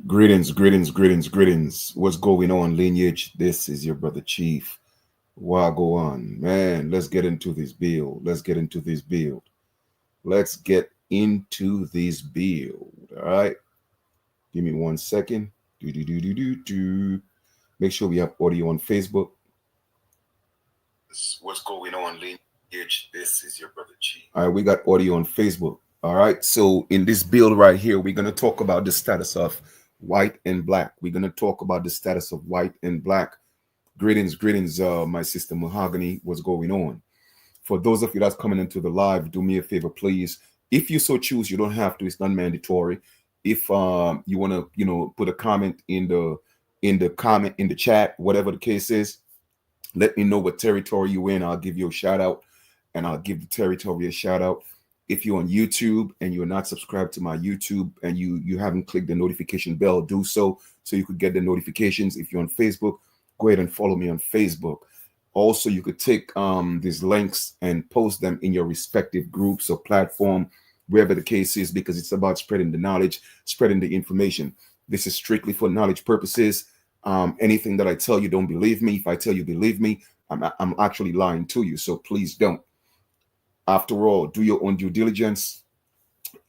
Greetings, greetings, greetings, greetings. What's going on, lineage? This is your brother Chief. Why go on? Man, let's get into this build. Let's get into this build. Let's get into this build. All right. Give me 1 second. Do, do, do, do, do, do. Make sure we have audio on Facebook. What's going on, lineage? This is your brother Chief. All right, we got audio on Facebook. All right. So in this build right here, we're going to talk about the status of white and black. We're going to talk about the status of white and black. Greetings, greetings, my sister Mahogany. What's going on? For those of you that's coming into the live, do me a favor, please. If you so choose, you don't have to. It's not mandatory. If you want to, put a comment in the chat, whatever the case is, let me know what territory you're in. I'll give you a shout out, and I'll give the territory a shout out. If you're on YouTube and you're not subscribed to my YouTube and you haven't clicked the notification bell, do so you could get the notifications. If you're on Facebook, go ahead and follow me on Facebook. Also, you could take these links and post them in your respective groups or platform, wherever the case is, because it's about spreading the knowledge, spreading the information. This is strictly for knowledge purposes. Anything that I tell you, don't believe me. If I tell you believe me, I'm actually lying to you. So please don't. After all, do your own due diligence,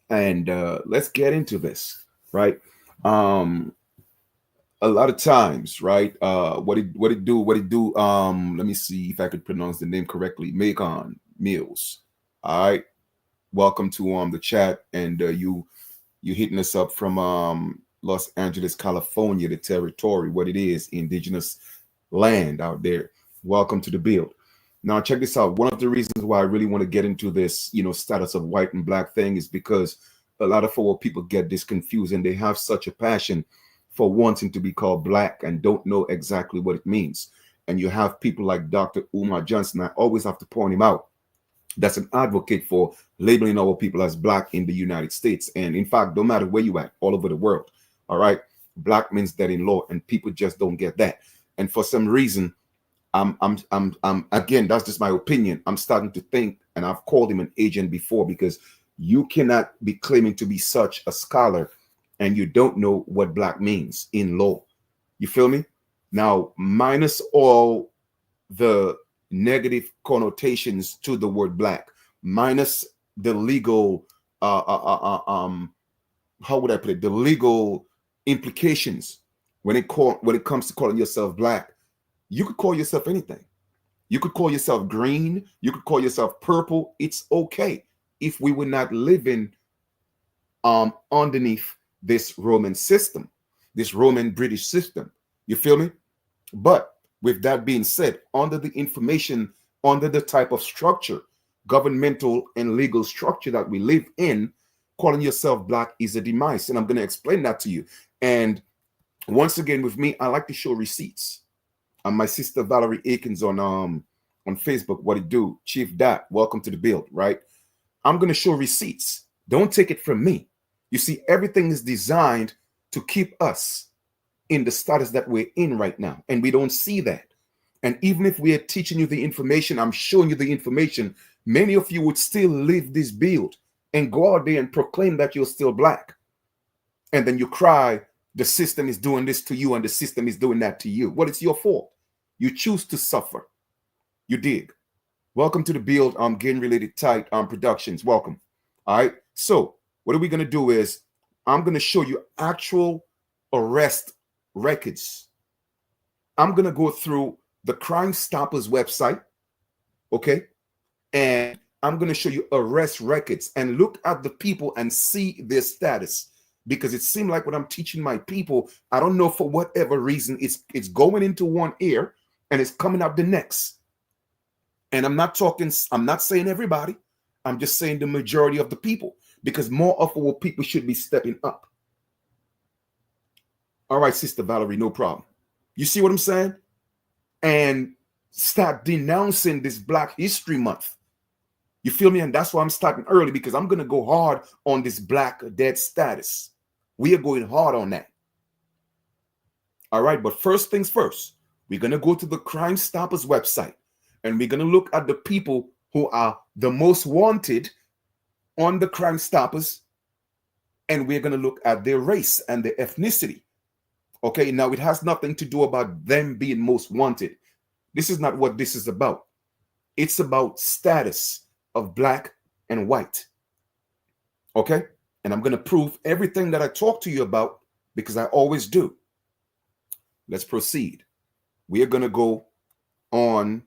and let's get into this, right? A lot of times, right? What it do? Let me see if I could pronounce the name correctly. Macon Mills. All right. Welcome to the chat, and you hitting us up from Los Angeles, California, the territory, what it is, indigenous land out there. Welcome to the build. Now, check this out. One of the reasons why I really want to get into this, status of white and black thing is because a lot of our people get this confused, and they have such a passion for wanting to be called black and don't know exactly what it means. And you have people like Dr. Umar Johnson. I always have to point him out. That's an advocate for labeling our people as black in the United States. And in fact, no matter where you at, all over the world, all right, black means that in law, and people just don't get that. And for some reason, I'm again, that's just my opinion. I'm starting to think, and I've called him an agent before, because you cannot be claiming to be such a scholar and you don't know what black means in law. You feel me? Now, minus all the negative connotations to the word black, minus the legal, how would I put it? The legal implications when it comes to calling yourself black. You could call yourself anything. You could call yourself green. You could call yourself purple. It's okay if we were not living underneath this Roman system, this Roman British system. You feel me? But with that being said, under the information, under the type of structure, governmental and legal structure that we live in, calling yourself black is a demise. And I'm going to explain that to you. And once again, with me, I like to show receipts. My sister Valerie Akins on Facebook, what it do? Chief Dat, welcome to the build, right? I'm going to show receipts. Don't take it from me. You see, everything is designed to keep us in the status that we're in right now, and we don't see that. And even if we are teaching you the information, I'm showing you the information, many of you would still live this build and go out there and proclaim that you're still black. And then you cry, the system is doing this to you and the system is doing that to you. Well, it's your fault. You choose to suffer. You dig? Welcome to the build. Gain Related Tight Productions. Welcome. All right. So what are we going to do is I'm going to show you actual arrest records. I'm going to go through the Crime Stoppers website. Okay. And I'm going to show you arrest records and look at the people and see their status. Because it seemed like when I'm teaching my people, I don't know, for whatever reason, it's going into one ear and it's coming out the next. And I'm not saying everybody. I'm just saying the majority of the people, because more of our people should be stepping up. All right, Sister Valerie, no problem. You see what I'm saying? And start denouncing this Black History Month. You feel me? And that's why I'm starting early, because I'm going to go hard on this Black Dead status. We are going hard on that. All right, but first things first, we're going to go to the Crime Stoppers website, and we're going to look at the people who are the most wanted on the Crime Stoppers, and we're going to look at their race and their ethnicity. Okay, now it has nothing to do about them being most wanted. This is not what this is about. It's about status of black and white. Okay, and I'm going to prove everything that I talk to you about because I always do. Let's proceed. We are going to go on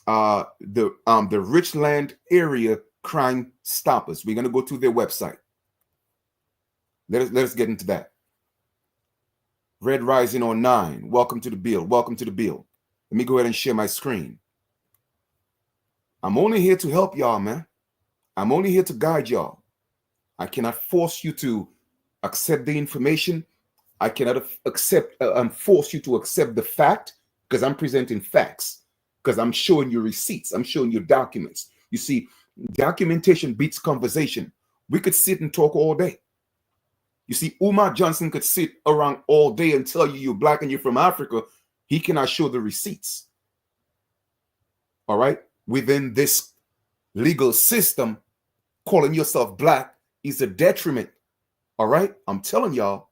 the Richland Area Crime Stoppers. We're going to go to their website. Let us get into that. Red Rising on 9. Welcome to the bill. Welcome to the bill. Let me go ahead and share my screen. I'm only here to help y'all, man. I'm only here to guide y'all. I cannot force you to accept the information. I cannot force you to accept the fact because I'm presenting facts, because I'm showing you receipts. I'm showing you documents. You see, documentation beats conversation. We could sit and talk all day. You see, Umar Johnson could sit around all day and tell you you're black and you're from Africa. He cannot show the receipts. All right? Within this legal system, calling yourself black is a detriment. All right? I'm telling y'all.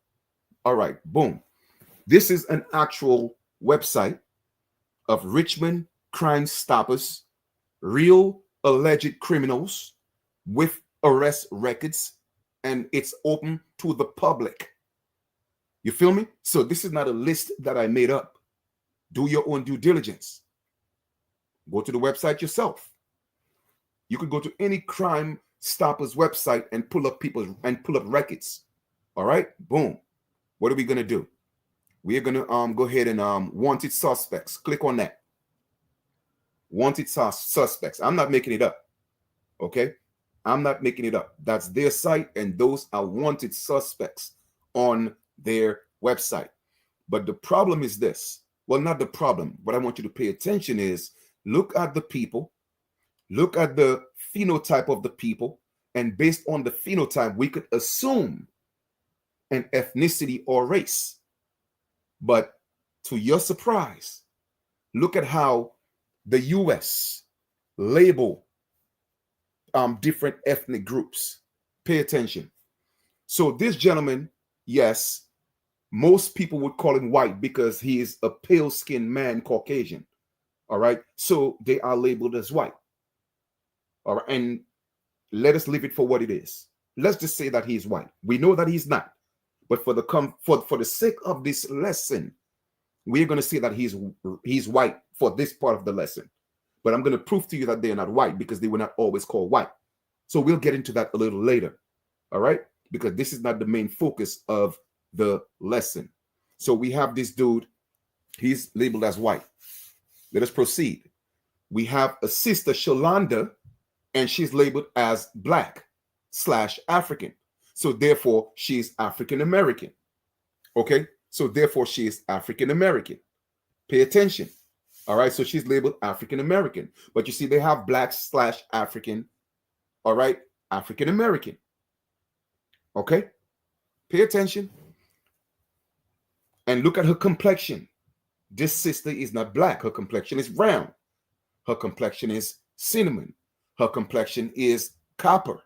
All right, boom. This is an actual website of Richmond Crime Stoppers, real alleged criminals with arrest records, and it's open to the public. You feel me? So this is not a list that I made up. Do your own due diligence. Go to the website yourself. You could go to any Crime Stoppers website and pull up records. All right, boom. What are we gonna do? We are gonna go ahead and wanted suspects. Click on that. Wanted suspects. I'm not making it up. Okay, I'm not making it up. That's their site, and those are wanted suspects on their website. But the problem is this. Well, not the problem. What I want you to pay attention is look at the people, look at the phenotype of the people, and based on the phenotype, we could assume an ethnicity or race. But to your surprise, look at how the U.S. label different ethnic groups. Pay attention. So this gentleman, yes, most people would call him white because he is a pale-skinned man, Caucasian. All right. So they are labeled as white. All right. And let us leave it for what it is. Let's just say that he's white. We know that he's not. But for the sake of this lesson, we're going to say that he's white for this part of the lesson. But I'm going to prove to you that they're not white because they were not always called white. So we'll get into that a little later. All right. Because this is not the main focus of the lesson. So we have this dude. He's labeled as white. Let us proceed. We have a sister, Shalonda, and she's labeled as black/African. So therefore, she is African American. Okay? So therefore, she is African American. Pay attention. All right? So she's labeled African American. But you see, they have black/African. All right? African American. Okay? Pay attention. And look at her complexion. This sister is not black. Her complexion is brown. Her complexion is cinnamon. Her complexion is copper.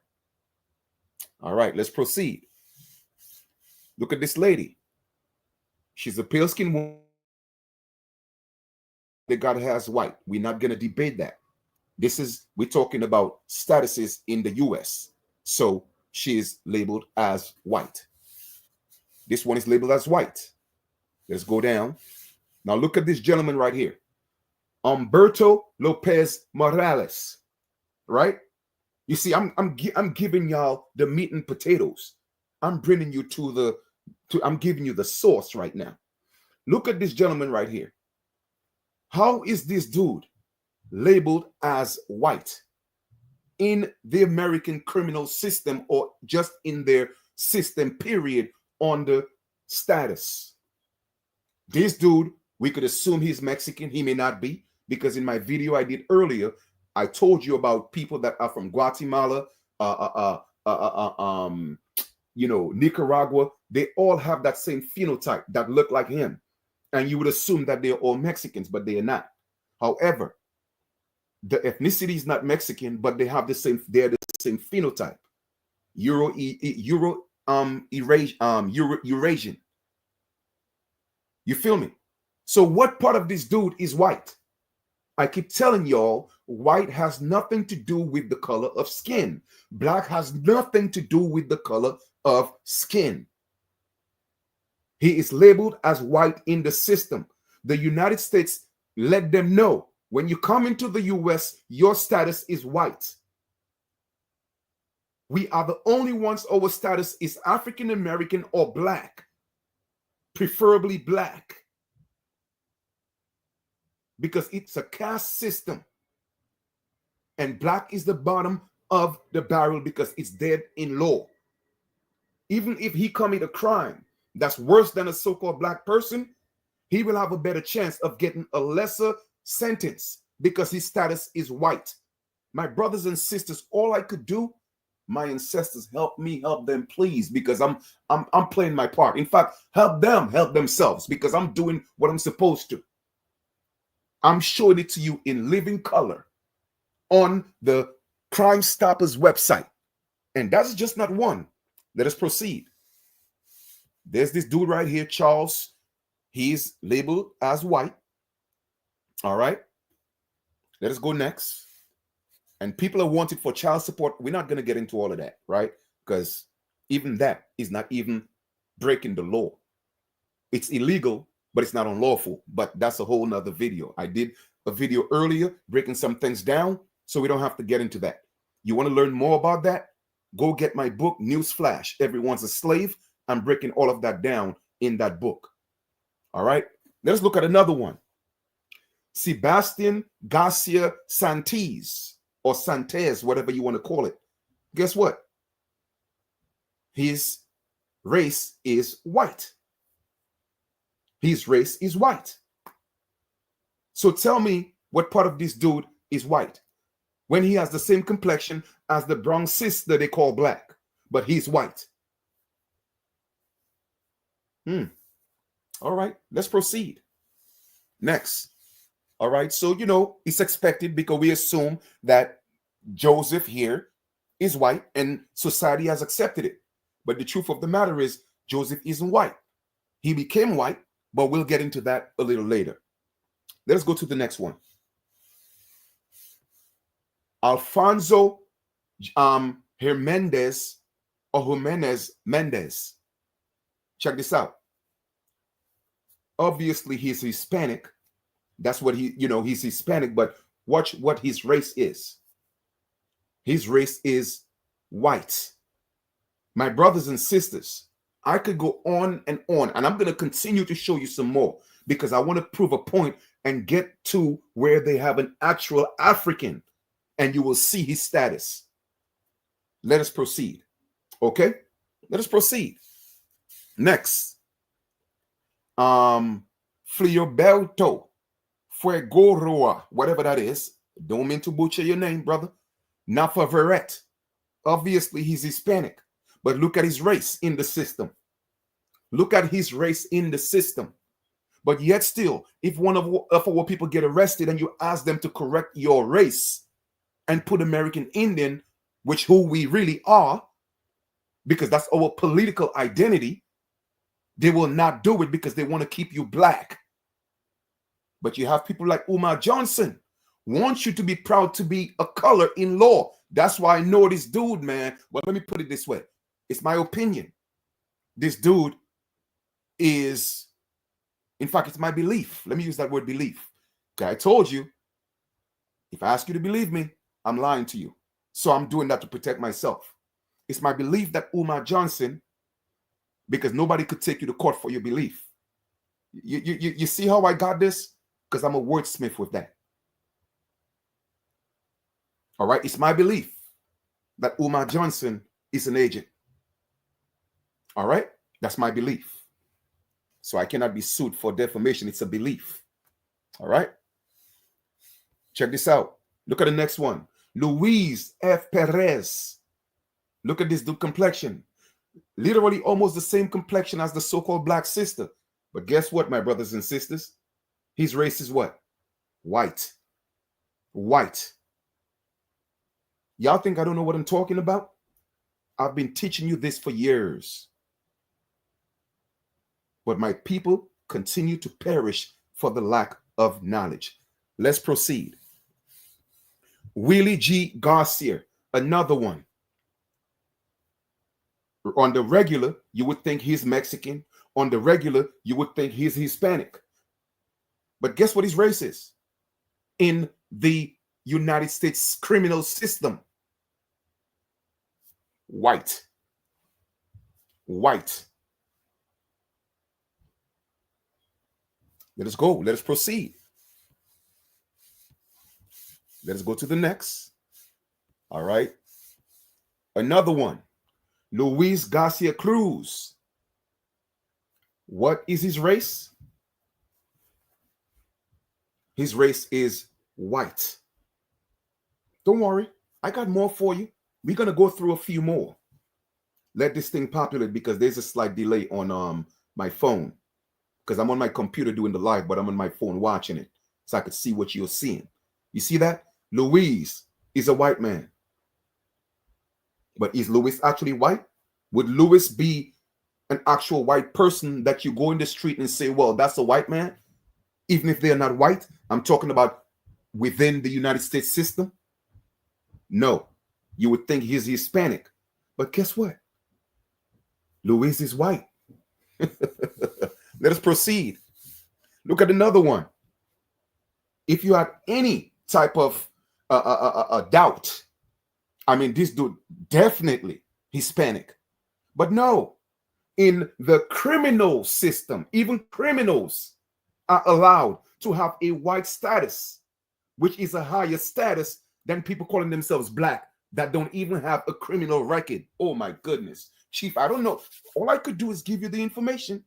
All right, let's proceed. Look at this lady. She's a pale-skinned woman. They got her as white. We're not going to debate that. We're talking about statuses in the U.S. So she is labeled as white. This one is labeled as white. Let's go down. Now look at this gentleman right here. Humberto Lopez Morales, right? You see, I'm giving y'all the meat and potatoes. I'm bringing you I'm giving you the sauce right now. Look at this gentleman right here. How is this dude labeled as white in the American criminal system or just in their system period on the status? This dude, we could assume he's Mexican. He may not be, because in my video I did earlier, I told you about people that are from Guatemala, Nicaragua. They all have that same phenotype that look like him. And you would assume that they're all Mexicans, but they are not. However, the ethnicity is not Mexican, but they're the same phenotype. Eurasian. You feel me? So what part of this dude is white? I keep telling y'all, white has nothing to do with the color of skin. Black has nothing to do with the color of skin. He is labeled as white in the system. The United States let them know, when you come into the US, your status is white. We are the only ones, our status is African American or black, preferably black, because it's a caste system. And black is the bottom of the barrel because it's dead in law. Even if he commit a crime that's worse than a so-called black person, he will have a better chance of getting a lesser sentence because his status is white. My brothers and sisters, all I could do, my ancestors, help me, help them, please, because I'm playing my part. In fact, help them help themselves because I'm doing what I'm supposed to. I'm showing it to you in living color on the Crime Stoppers website. And that's just not one. Let us proceed. There's this dude right here, Charles. He's labeled as white. All right. Let us go next. And people are wanted for child support. We're not going to get into all of that, right? Because even that is not even breaking the law. It's illegal, but it's not unlawful. But that's a whole nother video. I did a video earlier breaking some things down, so we don't have to get into that. You want to learn more about that? Go get my book, Newsflash, Everyone's a Slave. I'm breaking all of that down in that book. All right. Let's look at another one. Sebastian Garcia Santiz, or Santes, whatever you want to call it. Guess what? His race is white. His race is white. So tell me what part of this dude is white when he has the same complexion as the brown sister they call black, but he's white. All right, let's proceed. Next. All right, so, you know, it's expected because we assume that Joseph here is white and society has accepted it. But the truth of the matter is Joseph isn't white. He became white, but we'll get into that a little later. Let's go to the next one. Alfonso Jimenez Mendez. Check this out. Obviously, he's Hispanic. That's what he's Hispanic, but watch what his race is. His race is white. My brothers and sisters, I could go on, and I'm going to continue to show you some more because I want to prove a point and get to where they have an actual African, and you will see his status. Let us proceed. Okay? Let us proceed. Next. Flioberto Fuegoroa, whatever that is. Don't mean to butcher your name, brother. Nafaverette. Obviously, he's Hispanic. But look at his race in the system. Look at his race in the system. But yet still, if one of our people get arrested and you ask them to correct your race and put American Indian, which who we really are, because that's our political identity, they will not do it because they want to keep you black. But you have people like Umar Johnson want you to be proud to be a color in law. That's why I know this dude, man. But let me put it this way. It's my opinion. This dude is, in fact, it's my belief. Let me use that word belief. Okay, I told you, if I ask you to believe me, I'm lying to you. So I'm doing that to protect myself. It's my belief that Umar Johnson, because nobody could take you to court for your belief. You see how I got this? Because I'm a wordsmith with that. All right, it's my belief that Umar Johnson is an agent. All right, that's my belief. So I cannot be sued for defamation. It's a belief. All right, check this out. Look at the next one. Luis F. Perez. Look at this dude complexion. Literally almost the same complexion as the so-called black sister. But guess what, my brothers and sisters? His race is what? White. White. Y'all think I don't know what I'm talking about? I've been teaching you this for years. But my people, continue to perish for the lack of knowledge. Let's proceed. Willie G. Garcia, another one. On the regular, you would think he's Mexican. On the regular, you would think he's Hispanic. But guess what his race is? In the United States criminal system. White. White. Let us go. Let us proceed. Let us go to the next. All right. Another one. Luis Garcia Cruz. What is his race? His race is white. Don't worry. I got more for you. We're going to go through a few more. Let this thing populate because there's a slight delay on my phone. Because I'm on my computer doing the live, but I'm on my phone watching it. So I could see what you're seeing. You see that? Luis is a white man. But is Luis actually white? Would Luis be an actual white person that you go in the street and say, well, that's a white man? Even if they're not white? I'm talking about within the United States system? No. You would think he's Hispanic. But guess what? Luis is white. Let us proceed. Look at another one. If you have any type of doubt, I mean, this dude definitely Hispanic. But no, in the criminal system, even criminals are allowed to have a white status, which is a higher status than people calling themselves black that don't even have a criminal record. Oh my goodness. Chief, I don't know. All I could do is give you the information.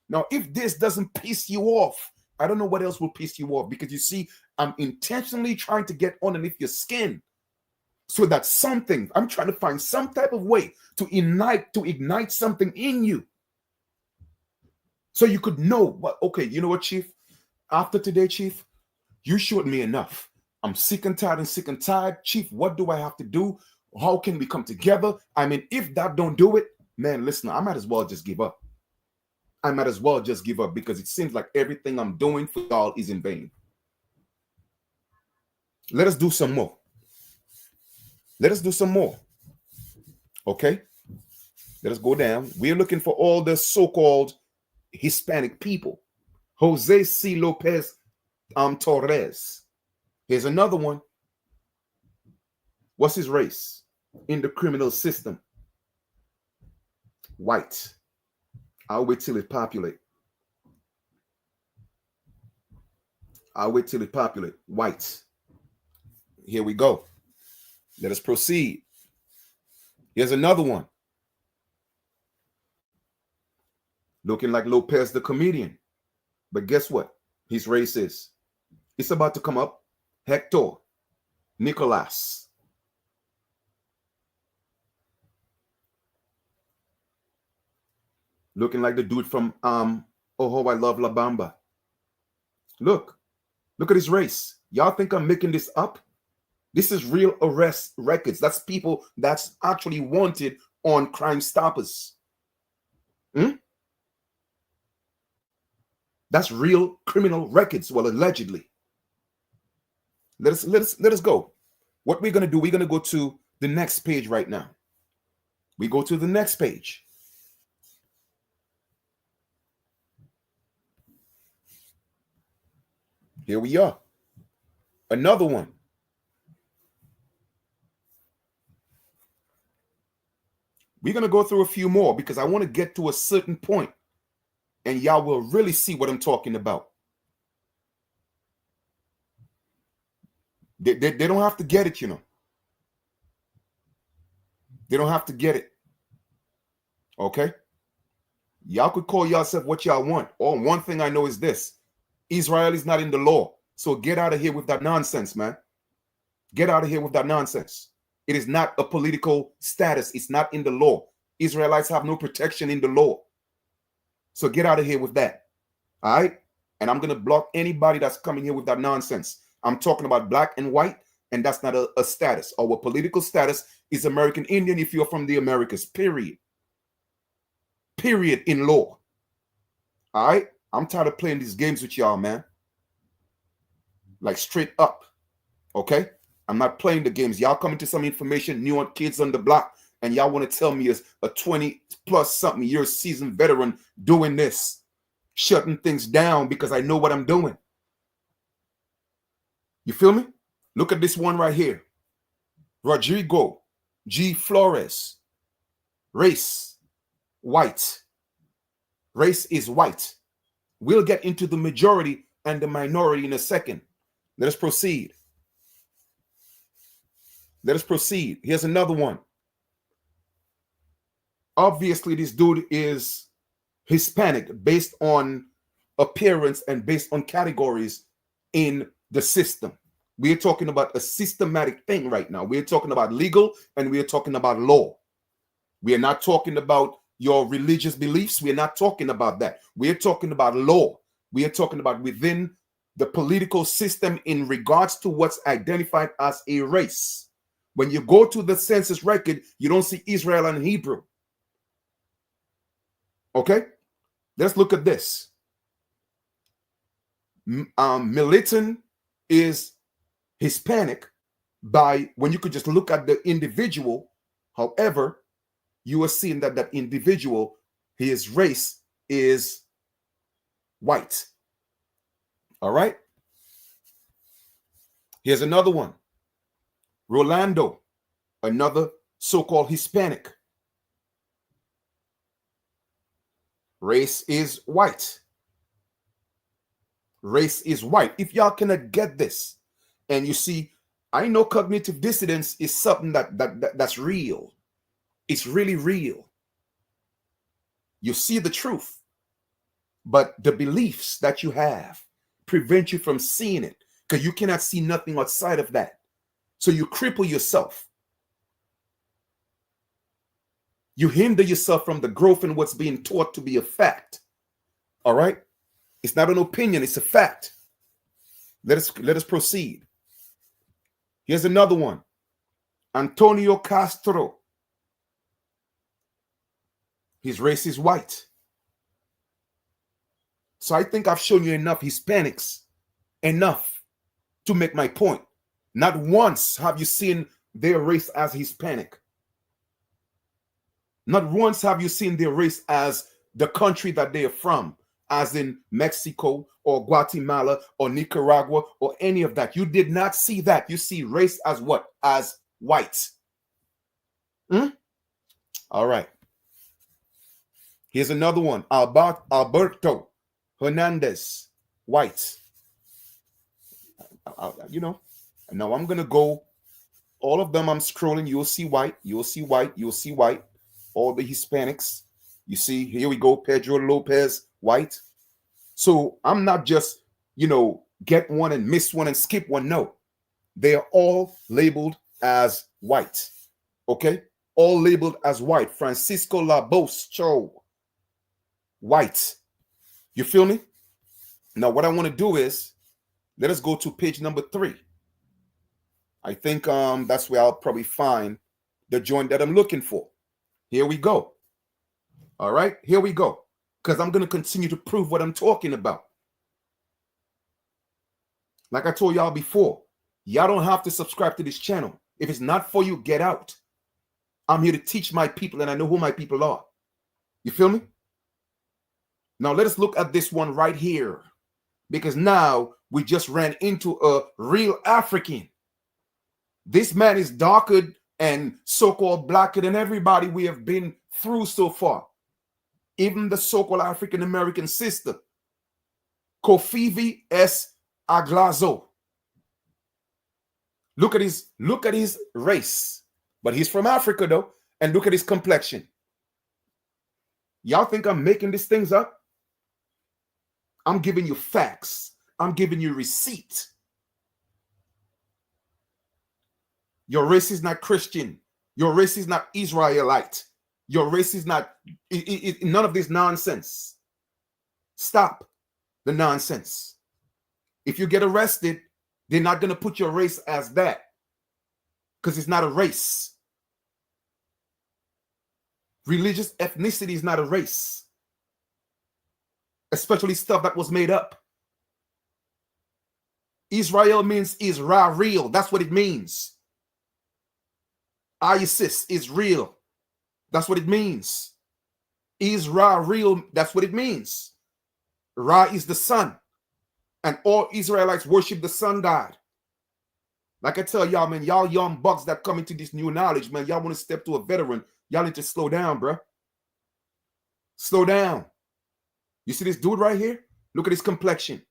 Now, if this doesn't piss you off, I don't know what else will piss you off, because you see, I'm intentionally trying to get underneath your skin so that something, I'm trying to find some type of way to ignite something in you. So you could know, but okay, you know what, Chief? After today, Chief, you showed me enough. I'm sick and tired, Chief. What do I have to do? How can we come together? I mean, if that don't do it, man, listen, I might as well just give up. I might as well just give up, because it seems like everything I'm doing for y'all is in vain. Let us do some more. Let us do some more. Okay? Let us go down. We're looking for all the so-called Hispanic people. Jose C. Lopez Torres. Here's another one. What's his race in the criminal system? White. I'll wait till it populate. I'll wait till it populate. White. Here we go. Let us proceed. Here's another one. Looking like Lopez the comedian. But guess what? His race is. It's about to come up. Hector Nicolas. Looking like the dude from Oh How I Love La Bamba. Look at his race. Y'all think I'm making this up? This is real arrest records. That's people that's actually wanted on Crime Stoppers. That's real criminal records. Well, allegedly. Let us go. What we're gonna do? We're gonna go to the next page right now. We go to the next page. Here we are. Another one. We're going to go through a few more because I want to get to a certain point and y'all will really see what I'm talking about. They don't have to get it, you know. They don't have to get it. Okay? Y'all could call yourself what y'all want. Or one thing I know is this. Israel is not in the law. So get out of here with that nonsense, man. Get out of here with that nonsense. It is not a political status. It's not in the law. Israelites have no protection in the law. So get out of here with that. All right? And I'm going to block anybody that's coming here with that nonsense. I'm talking about black and white, and that's not a status. Our political status is American Indian if you're from the Americas, period. Period in law. All right? I'm tired of playing these games with y'all, man. Like straight up. Okay? I'm not playing the games. Y'all coming to some information, new on kids on the block, and y'all want to tell me as a 20 plus something year seasoned veteran doing this, shutting things down because I know what I'm doing. You feel me? Look at this one right here. Rodrigo G. Flores. Race, white. Race is white. We'll get into the majority and the minority in a second. Let us proceed. Let us proceed. Here's another one. Obviously, this dude is Hispanic based on appearance and based on categories in the system. We're talking about a systematic thing right now. We're talking about legal and we're talking about law. We are not talking about your religious beliefs. We're not talking about that. We're talking about law. We are talking about within the political system in regards to what's identified as a race. When you go to the census record, you don't see Israel and Hebrew. Okay? Let's look at this. Militant is Hispanic by when you could just look at the individual. However, you are seeing that that individual, his race is white. All right? Here's another one. Rolando, another so-called Hispanic. Race is white. Race is white. If y'all cannot get this, and you see, I know cognitive dissonance is something that's real. It's really real. You see the truth, but the beliefs that you have prevent you from seeing it because you cannot see nothing outside of that. So you cripple yourself. You hinder yourself from the growth in what's being taught to be a fact. All right? It's not an opinion, it's a fact. Let us proceed. Here's another one. Antonio Castro. His race is white. So I think I've shown you enough Hispanics, enough to make my point. Not once have you seen their race as Hispanic. Not once have you seen their race as the country that they are from, as in Mexico or Guatemala or Nicaragua or any of that. You did not see that. You see race as what? As white. All right. Here's another one. Alberto Hernandez, white. Now I'm going to go. All of them I'm scrolling. You'll see white. You'll see white. You'll see white. All the Hispanics. You see, here we go. Pedro Lopez, white. So I'm not just, get one and miss one and skip one. No. They are all labeled as white. Okay? All labeled as white. Francisco Laboscho, white. You feel me? Now, what I want to do is, let us go to page number 3. I think that's where I'll probably find the joint that I'm looking for. Here we go. All right, here we go. Because I'm going to continue to prove what I'm talking about. Like I told y'all before, y'all don't have to subscribe to this channel. If it's not for you, get out. I'm here to teach my people, and I know who my people are. You feel me? Now, let us look at this one right here. Because now we just ran into a real African. This man is darker and so-called blacker than everybody we have been through so far. Even the so-called African-American sister, Kofivi S. Aglazo. Look at his race. But he's from Africa, though. And look at his complexion. Y'all think I'm making these things up? I'm giving you facts. I'm giving you receipt. Your race is not Christian. Your race is not Israelite. Your race is not none of this nonsense. Stop the nonsense. If you get arrested, they're not going to put your race as that because it's not a race. Religious ethnicity is not a race. especially stuff that was made up. Israel means Israel. That's what it means. Isis is real. That's what it means. Israel, that's what it means. Ra is the sun. And all Israelites worship the sun god. Like I tell y'all, man, y'all young bucks that come into this new knowledge, man, y'all want to step to a veteran. Y'all need to slow down, bro. Slow down. You see this dude right here? Look at his complexion.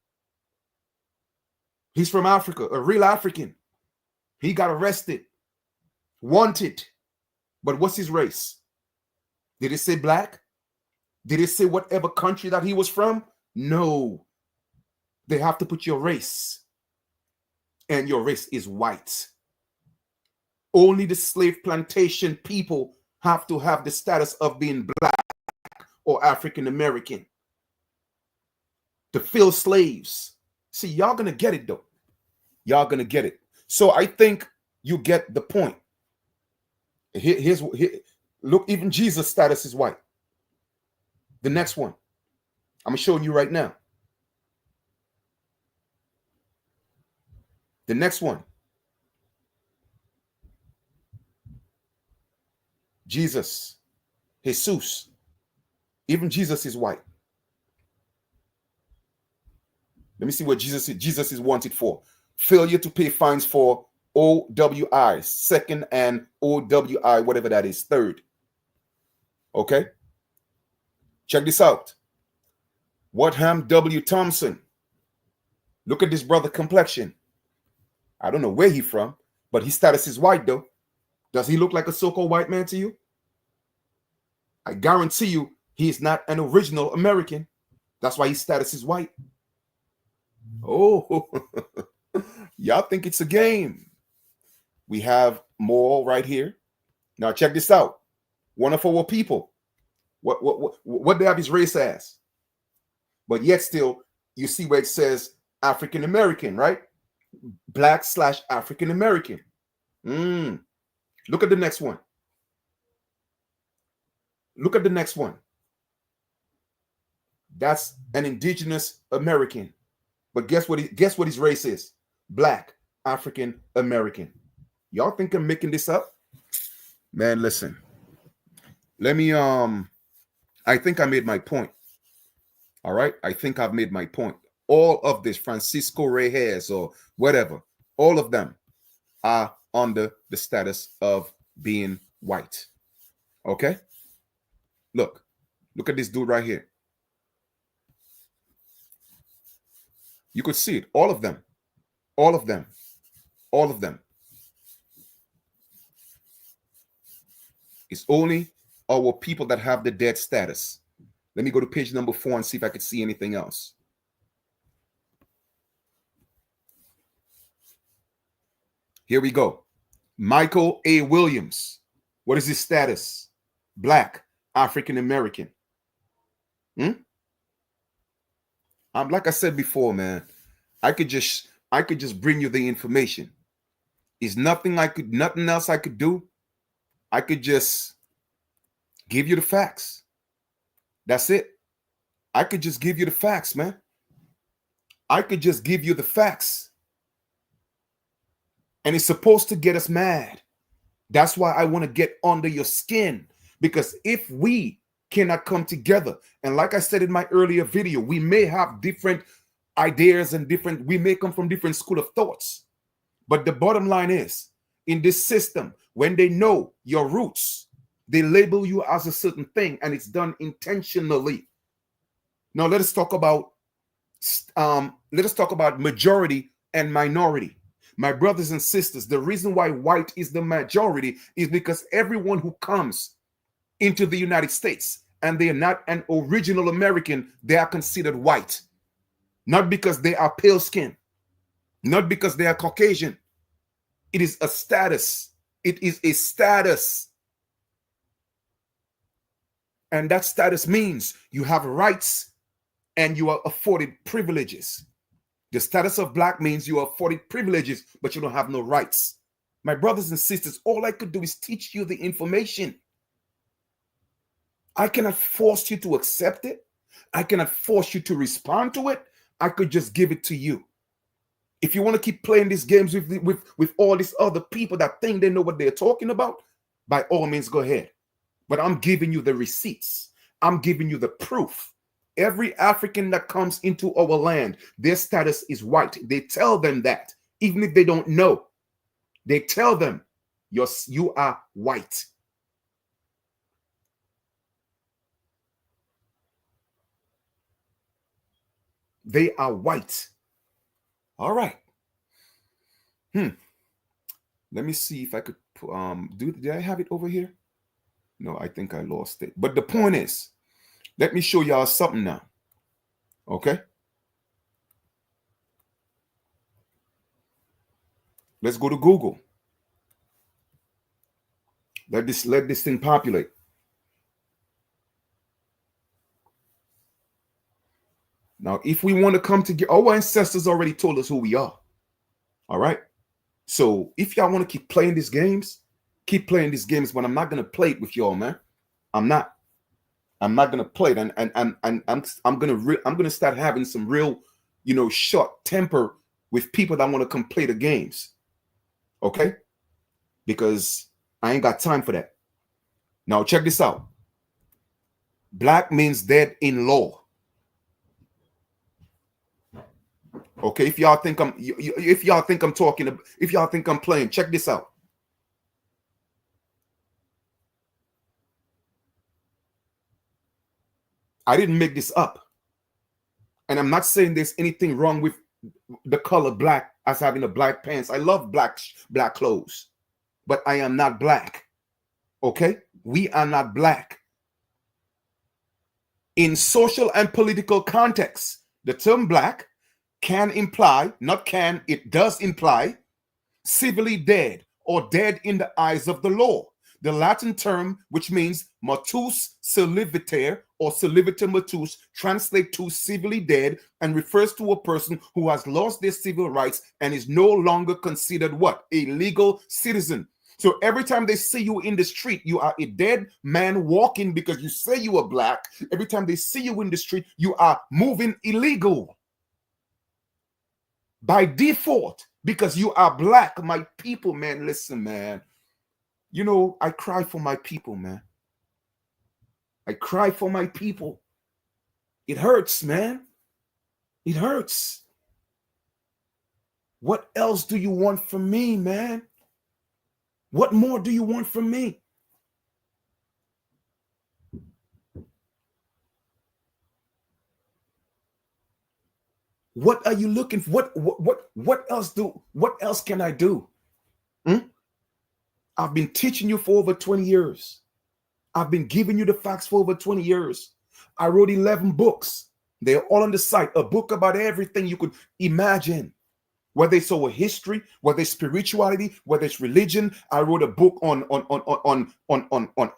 He's from Africa, a real African. He got arrested, wanted. But what's his race? Did it say black? Did it say whatever country that he was from? No. They have to put your race. And your race is white. Only the slave plantation people have to have the status of being black or African American to fill slaves. See, y'all gonna get it though. Y'all gonna get it. So I think you get the point. Here, look, even Jesus' status is white. The next one, I'm showing you right now. The next one, Jesus, Jesus. Even Jesus is white. Let me see what Jesus is wanted for. Failure to pay fines for OWI, second, and OWI, whatever that is, third. Okay? Check this out. Wadham W. Thompson. Look at this brother complexion. I don't know where he's from, but his status is white, though. Does he look like a so-called white man to you? I guarantee you he is not an original American. That's why his status is white. Oh, y'all think it's a game. We have more right here. Now check this out. One of our people. What they have his race as? But yet still, you see where it says African American, right? Black / African American. Look at the next one. Look at the next one. That's an indigenous American. But guess what his race is? Black African American. Y'all think I'm making this up? Man, listen. Let me I think I made my point. All right? I think I've made my point. All of this, Francisco Reyes or whatever, all of them are under the status of being white. Okay? Look at this dude right here. You could see it. All of them. All of them. All of them. It's only our people that have the dead status. Let me go to page number 4 and see if I could see anything else. Here we go. Michael A. Williams. What is his status? Black, African American. Like I said before, man, I could just bring you the information. Is nothing else I could do. I could just give you the facts. That's it. I could just give you the facts, man. I could just give you the facts. And it's supposed to get us mad. That's why I want to get under your skin. Because if we cannot come together, and like I said in my earlier video, we may have different ideas and we may come from different school of thoughts. But the bottom line is, in this system, when they know your roots, they label you as a certain thing, and it's done intentionally. Now let us talk about majority and minority. My brothers and sisters, the reason why white is the majority is because everyone who comes into the United States and they are not an original American, they are considered white. Not because they are pale skin, not because they are Caucasian. It is a status. It is a status. And that status means you have rights and you are afforded privileges. The status of black means you are afforded privileges, but you don't have no rights. My brothers and sisters, all I could do is teach you the information. I cannot force you to accept it. I cannot force you to respond to it. I could just give it to you. If you want to keep playing these games with all these other people that think they know what they're talking about, by all means, go ahead. But I'm giving you the receipts. I'm giving you the proof. Every African that comes into our land, their status is white. They tell them that, even if they don't know. They tell them, you are white. They are white. All right. Let me see if I could did I have it over here? No, I think I lost it. But the point is, let me show y'all something now. Okay? Let's go to Google. Let this thing populate. Now, if we want to come together, our ancestors already told us who we are. All right? So if y'all want to keep playing these games, but I'm not gonna play it with y'all, man. I'm not gonna play it, and I'm gonna start having some real, short temper with people that want to come play the games. Okay? Because I ain't got time for that. Now check this out. Black means dead in law. Okay, if y'all think I'm playing, check this out. I didn't make this up. And I'm not saying there's anything wrong with the color black as having a black pants. I love black clothes, but I am not black. Okay? We are not black. In social and political context, the term black can imply, not can, it does imply civilly dead or dead in the eyes of the law. The Latin term, which means mortuus civilitere or civilitere mortuus, translates to civilly dead and refers to a person who has lost their civil rights and is no longer considered what? A legal citizen. So every time they see you in the street, you are a dead man walking because you say you are black. Every time they see you in the street, you are moving illegal. By default, because you are black. My people, man, listen, man. I cry for my people, man. I cry for my people. It hurts, man. It hurts. What else do you want from me, man? What more do you want from me? What are you looking for? What else can I do? I've been teaching you for over 20 years. I've been giving you the facts for over 20 years. I wrote 11 books. They're all on the site. A book about everything you could imagine. Whether it's our history, whether it's spirituality, whether it's religion. I wrote a book on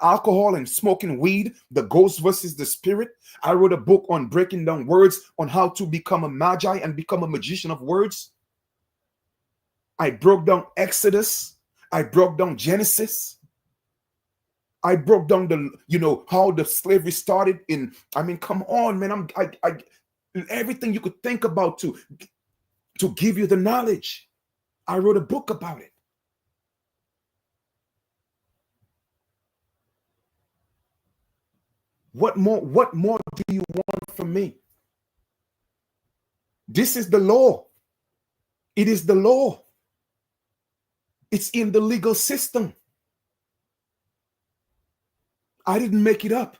alcohol and smoking weed, the ghost versus the spirit. I wrote a book on breaking down words, on how to become a magi and become a magician of words. I broke down Exodus. I broke down Genesis. I broke down how the slavery started come on, man. I everything you could think about to give you the knowledge. I wrote a book about it. What more do you want from me? This is the law. It is the law. It's in the legal system. I didn't make it up.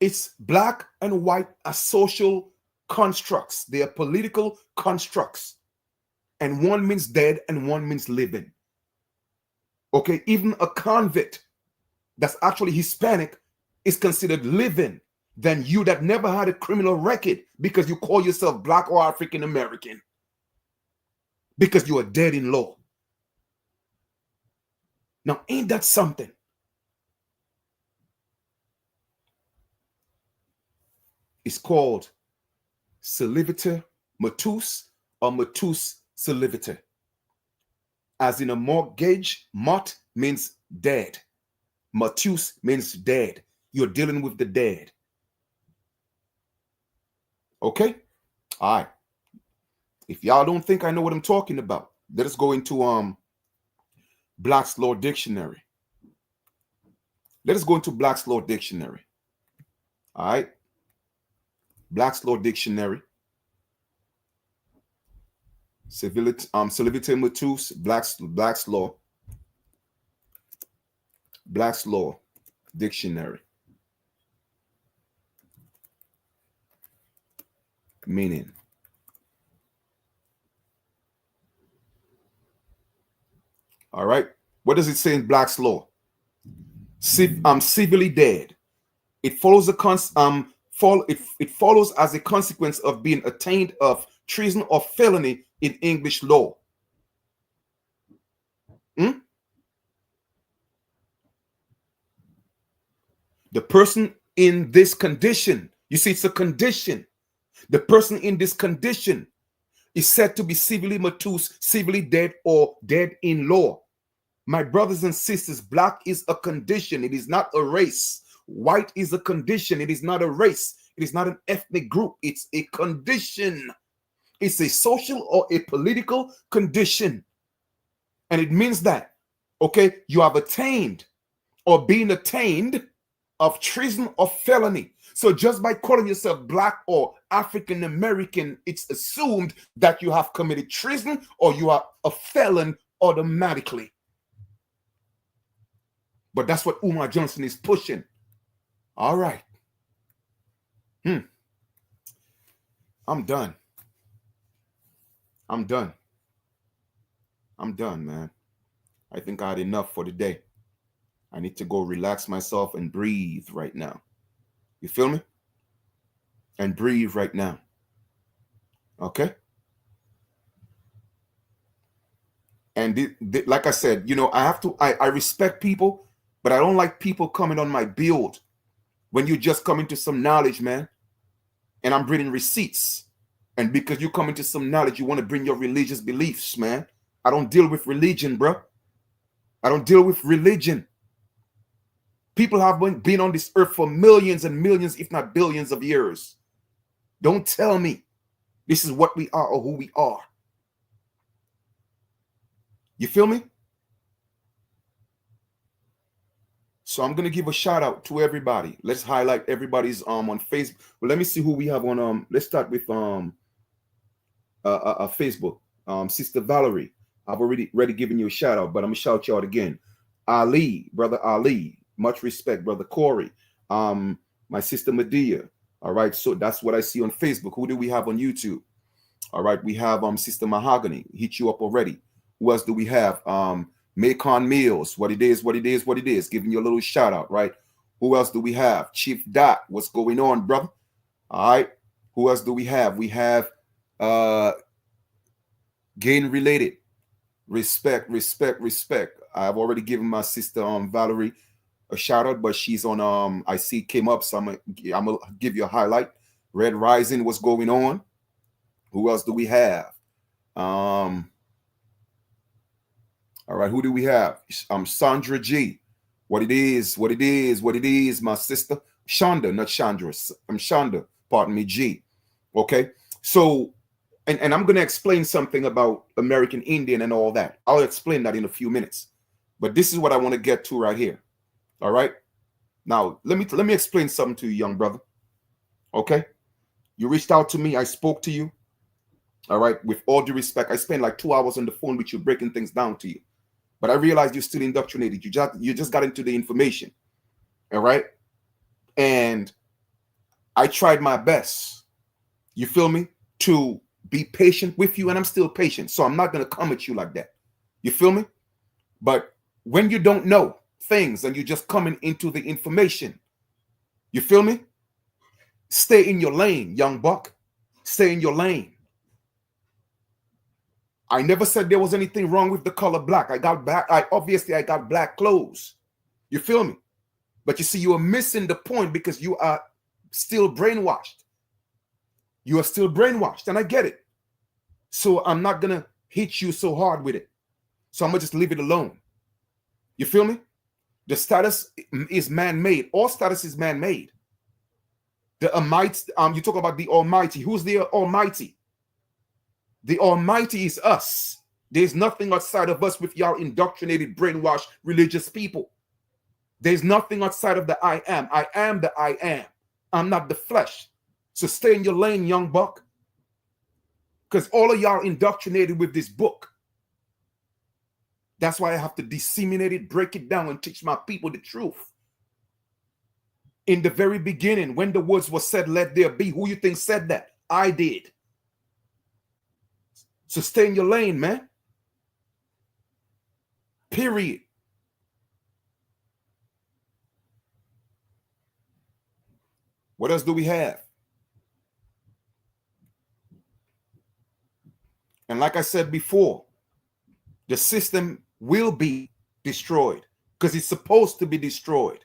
It's black and white are social constructs. They are political constructs. And one means dead and one means living. Okay, even a convict that's actually Hispanic is considered living than you that never had a criminal record because you call yourself black or African American. Because you are dead in law. Now, ain't that something? It's called civilitere mortuus or mortuus civilitere. As in a mortgage, mort means dead. Matus means dead. You're dealing with the dead. Okay? All right. If y'all don't think I know what I'm talking about, let us go into Black's Law Dictionary. Let us go into Black's Law Dictionary. All right? Black's Law Dictionary. Civility Matus, Black's Law. Black's Law Dictionary. Meaning. All right. What does it say in Black's Law? Civilly dead. It follows it follows as a consequence of being attainted of treason or felony in English law. The person in this condition, you see, it's a condition. The person in this condition is said to be civilly matus, civilly dead, or dead in law. My brothers and sisters, black is a condition. It is not a race. White is a condition. It is not a race. It is not an ethnic group. It's a condition. It's a social or a political condition. And it means that, okay, you have attained or been attained of treason or felony. So just by calling yourself black or African American, it's assumed that you have committed treason or you are a felon automatically. But that's what Umar Johnson is pushing. All right. I'm done. I'm done, man. I think I had enough for the day. I need to go relax myself and breathe right now. You feel me? And breathe right now. Okay? And like I said, you know, I respect people, but I don't like people coming on my build when you just come into some knowledge, man. And I'm bringing receipts. And because you come into some knowledge, you want to bring your religious beliefs, man. I don't deal with religion, bro. I don't deal with religion. People have been on this earth for millions and millions, if not billions of years. Don't tell me this is what we are or who we are. You feel me? So I'm gonna give a shout out to everybody. Let's highlight everybody's on Facebook. Well, let me see who we have on. Let's start with Facebook. Sister Valerie. I've already given you a shout out, but I'm gonna shout you out again. Ali, brother Ali. Much respect, brother Corey. My sister Medea. All right, so that's what I see on Facebook. Who do we have on YouTube? All right, we have Sister Mahogany. Hit you up already. Who else do we have? Macon Mills. What it is. Giving you a little shout out, right? Who else do we have? Chief Dot. What's going on, brother? All right. Who else do we have? We have Gain Related. Respect. I've already given my sister Valerie a shout out, but she's on I see came up, so I'm gonna give you a highlight. Red Rising, what's going on? Who else do we have? All right, who do we have? Sandra G. What it is, my sister. Shonda, not Chandra. I'm Shonda, pardon me, G. Okay, so and I'm gonna explain something about American Indian and all that. I'll explain that in a few minutes. But this is what I want to get to right here. All right. Now let me explain something to you, young brother. Okay. You reached out to me. I spoke to you. All right. With all due respect, I spent like 2 hours on the phone with you, breaking things down to you. But I realized you're still indoctrinated. You just got into the information. All right. And I tried my best. You feel me? To be patient with you, and I'm still patient. So I'm not gonna come at you like that. You feel me? But when you don't know things and you're just coming into the information, you feel me? Stay in your lane, young buck. Stay in your lane. I never said there was anything wrong with the color black. I got black clothes. You feel me? But you see, you are missing the point because you are still brainwashed. You are still brainwashed, and I get it. So I'm not gonna hit you so hard with it. So I'm gonna just leave it alone. You feel me? The status is man-made. All status is man-made. The Almighty, you talk about the Almighty. Who's the Almighty? The Almighty is us. There's nothing outside of us with y'all indoctrinated, brainwashed, religious people. There's nothing outside of the I am. I am the I am. I'm not the flesh. So stay in your lane, young buck. Because all of y'all indoctrinated with this book. That's why I have to disseminate it, break it down, and teach my people the truth. In the very beginning, when the words were said, let there be, who you think said that? I did. So stay in your lane, man. Period. What else do we have? And like I said before, the system will be destroyed because it's supposed to be destroyed.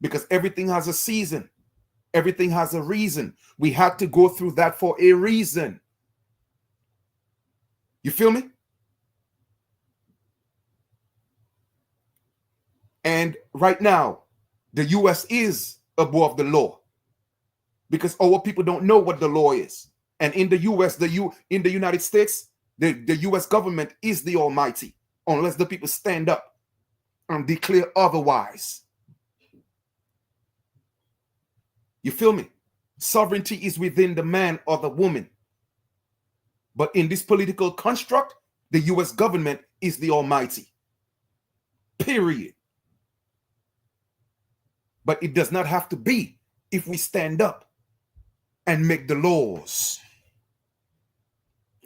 Because everything has a season. Everything has a reason. We had to go through that for a reason. You feel me? And right now, the U.S. is above the law because our people don't know what the law is. And in the U.S., in the United States, the U.S. government is the Almighty, unless the people stand up and declare otherwise. You feel me? Sovereignty is within the man or the woman. But in this political construct, the U.S. government is the Almighty. Period. But it does not have to be if we stand up and make the laws.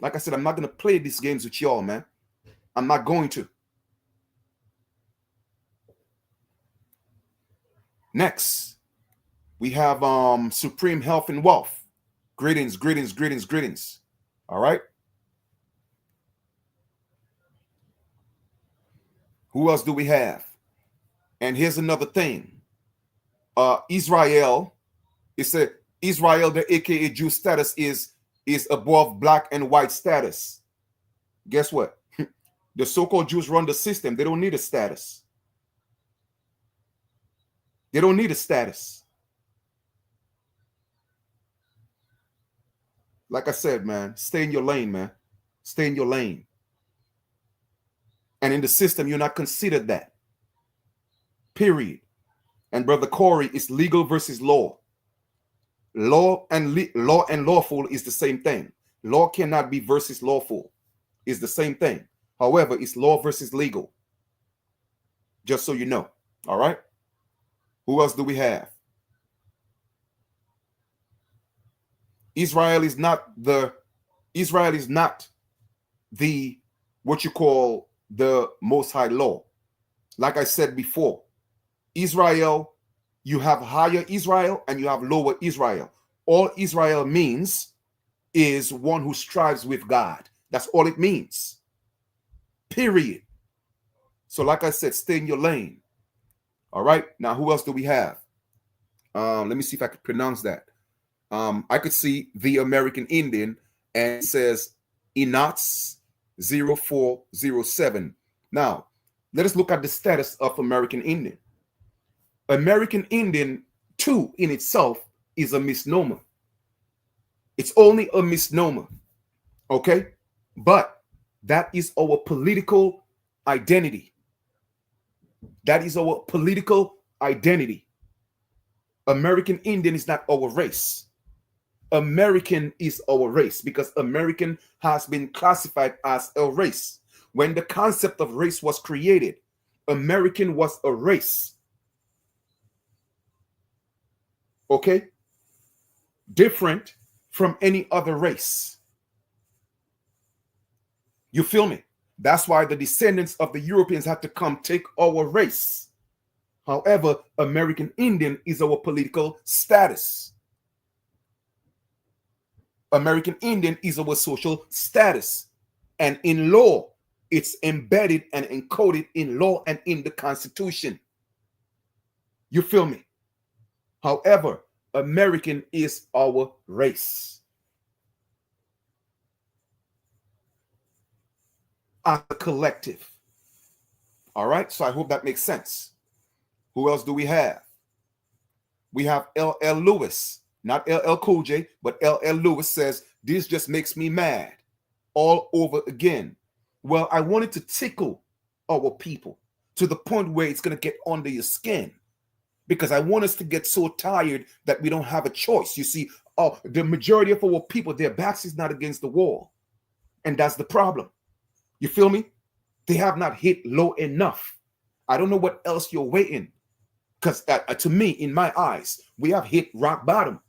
Like I said, I'm not going to play these games with y'all, man. I'm not going to. Next, we have Supreme Health and Wealth. Greetings, greetings, greetings, greetings. All right. Who else do we have? And here's another thing. Israel, it said Israel, the aka Jew status is above black and white status. Guess what? The so-called Jews run the system. They don't need a status. They don't need a status. Like I said, man, stay in your lane, man. Stay in your lane. And in the system, you're not considered that. Period. And Brother Corey, it's legal versus law. Law and lawful is the same thing. Law cannot be versus lawful. It's the same thing. However, it's law versus legal. Just so you know. All right. Who else do we have? Israel is not the what you call the Most High law. Like I said before, Israel, you have higher Israel and you have lower Israel. All Israel means is one who strives with God. That's all it means. Period. So like I said, stay in your lane. All right. Now, who else do we have? Let me see if I can pronounce that. I could see the American Indian, and it says Enots 0407. Now, let us look at the status of American Indian. American Indian, too, in itself is a misnomer. It's only a misnomer. Okay? But that is our political identity. That is our political identity. American Indian is not our race. American is our race because American has been classified as a race. When the concept of race was created, American was a race. Okay? Different from any other race. You feel me? That's why the descendants of the Europeans had to come take our race. However, American Indian is our political status. American Indian is our social status. And in law, it's embedded and encoded in law and in the Constitution. You feel me? However, American is our race. As a collective. All right. So I hope that makes sense. Who else do we have? We have LL Lewis, not LL Cool J, but LL Lewis says, this just makes me mad all over again. Well, I wanted to tickle our people to the point where it's going to get under your skin, because I want us to get so tired that we don't have a choice. You see, the majority of our people, their backs is not against the wall. And that's the problem. You feel me? They have not hit low enough. I don't know what else you're waiting. Because to me, in my eyes, we have hit rock bottom.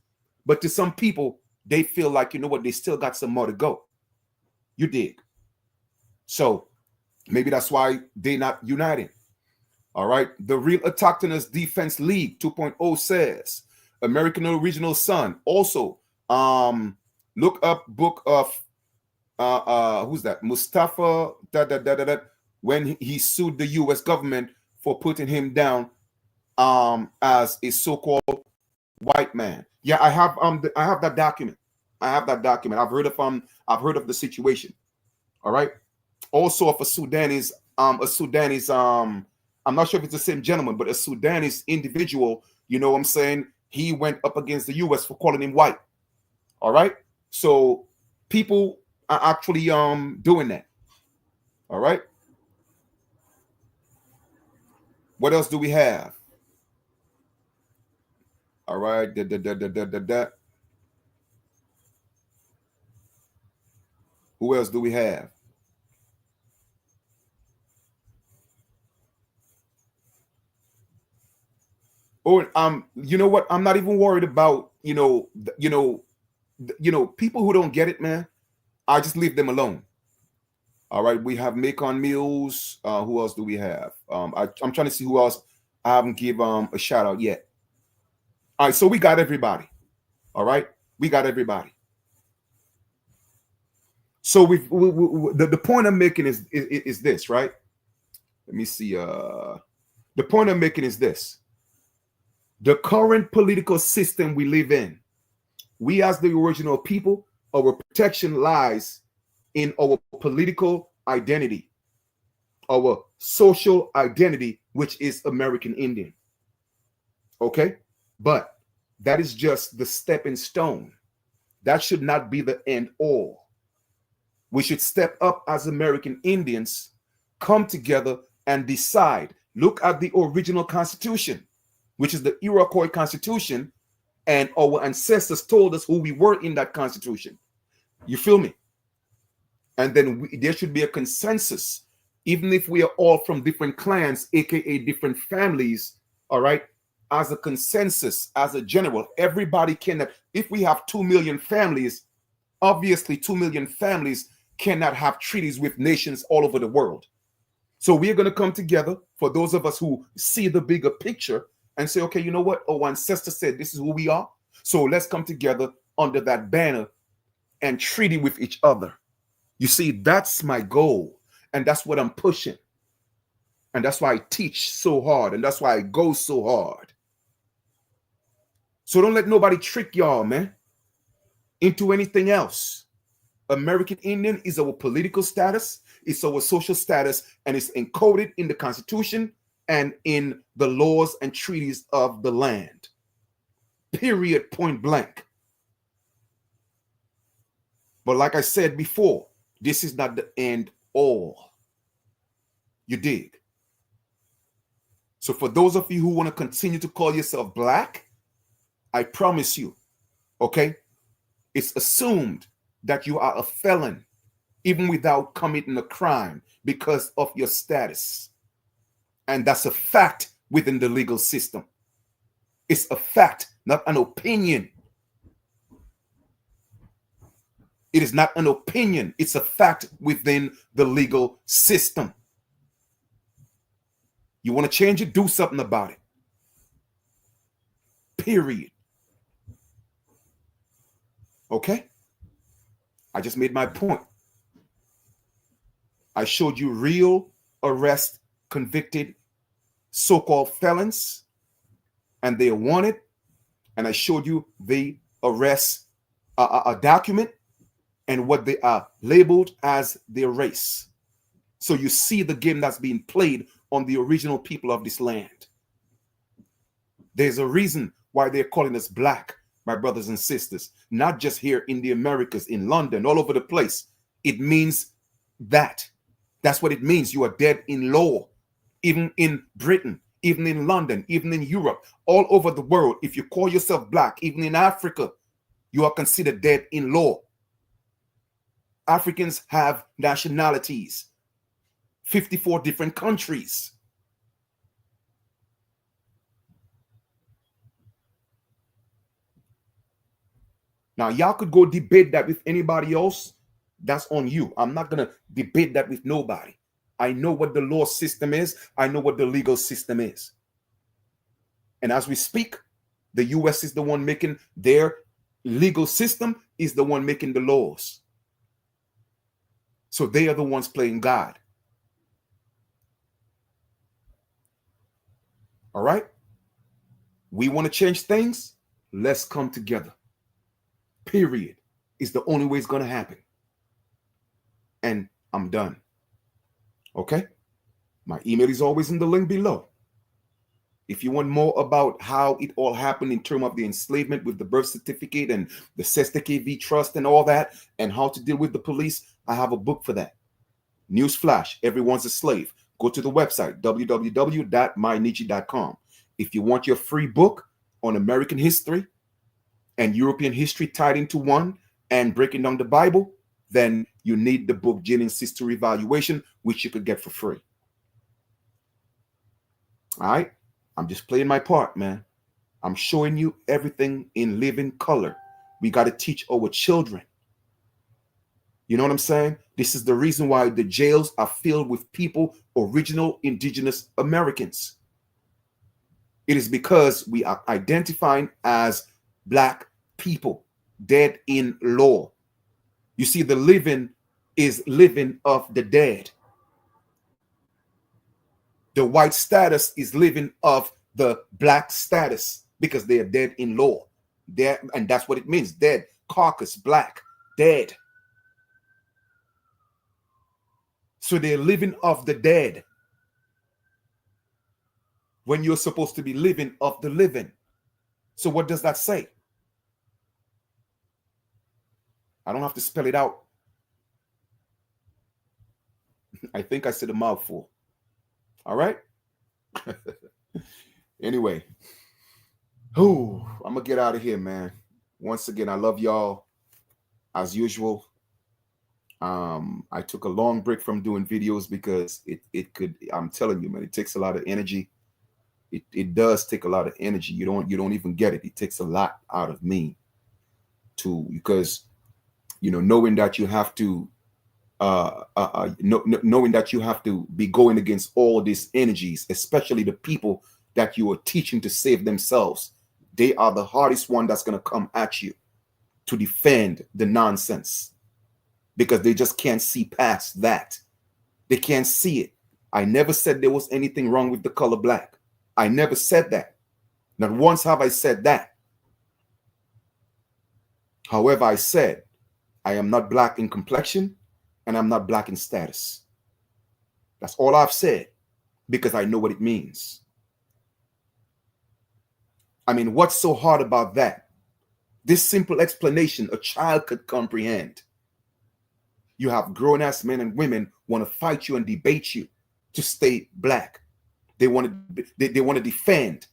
But to some people, they feel like, you know what, they still got some more to go. You dig? So maybe that's why they're not uniting. All right. The Real Autochthonous Defense League 2.0 says, American Original Son. Also, look up book of who's that? Mustafa when he sued the U.S. government for putting him down as a so-called white man. Yeah, I have that document. I've heard of the situation. All right. Also of a Sudanese I'm not sure if it's the same gentleman, but a Sudanese individual, you know what I'm saying? He went up against the US for calling him white. All right. So people are actually doing that. All right. What else do we have? All right. Who else do we have? Oh, you know what? I'm not even worried about, people who don't get it, man. I just leave them alone. All right. We have Macon Mills. Who else do we have? I'm trying to see who else I haven't give a shout out yet. All right. So we got everybody. All right. We got everybody. So the point I'm making is this, right? Let me see. The point I'm making is this. The current political system we live in, we as the original people, our protection lies in our political identity, our social identity, which is American Indian. Okay? But that is just the stepping stone. That should not be the end all. We should step up as American Indians, come together and decide. Look at the original Constitution, which is the Iroquois Constitution, and our ancestors told us who we were in that Constitution. You feel me? And then there should be a consensus, even if we are all from different clans, aka different families, all right? As a consensus, as a general, everybody can, if we have 2 million families, obviously 2 million families cannot have treaties with nations all over the world. So we're going to come together, for those of us who see the bigger picture, and say, okay, you know what? Our ancestor said this is who we are. So let's come together under that banner and treaty with each other. You see, that's my goal. And that's what I'm pushing. And that's why I teach so hard. And that's why I go so hard. So don't let nobody trick y'all, man, into anything else. American Indian is our political status. It's our social status. And it's encoded in the Constitution and in the laws and treaties of the land. Period, point blank. But like I said before, this is not the end all. You dig? So for those of you who want to continue to call yourself black, I promise you, okay, it's assumed that you are a felon even without committing a crime because of your status. And that's a fact within the legal system. It's a fact, not an opinion. It is not an opinion. It's a fact within the legal system. You want to change it? Do something about it. Period. Okay? I just made my point. I showed you real arrest convicted so-called felons, and they are wanted. And I showed you the arrest a document and what they are labeled as their race. So you see the game that's being played on the original people of this land. There's a reason why they're calling us black, my brothers and sisters, not just here in the Americas, in London, all over the place. It means that. That's what it means. You are dead in law, even in Britain, even in London, even in Europe, all over the world. If you call yourself black, even in Africa, you are considered dead in law. Africans have nationalities, 54 different countries. Now, y'all could go debate that with anybody else. That's on you. I'm not going to debate that with nobody. I know what the law system is. I know what the legal system is. And as we speak, the U.S. is the one making their legal system, is the one making the laws. So they are the ones playing God. All right? We want to change things. Let's come together. Period. Is the only way it's going to happen. And I'm done. Okay? My email is always in the link below. If you want more about how it all happened in terms of the enslavement with the birth certificate and the Sesta KV trust and all that, and how to deal with the police, I have a book for that. Newsflash, everyone's a slave. Go to the website, www.mynichi.com. If you want your free book on American history and European history tied into one and breaking down the Bible, then you need the book Jennings History Evaluation, which you could get for free. All right? I'm just playing my part, man. I'm showing you everything in living color. We got to teach our children. You know what I'm saying? This is the reason why the jails are filled with people, original indigenous Americans. It is because we are identifying as black people, dead in law. You see, the living is living of the dead. The white status is living of the black status because they are dead in law. And that's what it means. Dead, carcass, black, dead. So they're living of the dead when you're supposed to be living of the living. So what does that say? I don't have to spell it out. I think I said a mouthful. All right? Anyway. I'm going to get out of here, man. Once again, I love y'all as usual. I took a long break from doing videos because it could, I'm telling you, man, it takes a lot of energy. It does take a lot of energy. You don't even get it. It takes a lot out of me because, you know, knowing that you have to, knowing that you have to be going against all these energies, especially the people that you are teaching to save themselves. They are the hardest one that's going to come at you to defend the nonsense because they just can't see past that. They can't see it. I never said there was anything wrong with the color black. I never said that. Not once have I said that. However, I said I am not black in complexion and I'm not black in status. That's all I've said because I know what it means. I mean, what's so hard about that? This simple explanation a child could comprehend. You have grown-ass men and women want to fight you and debate you to stay black. They want to defend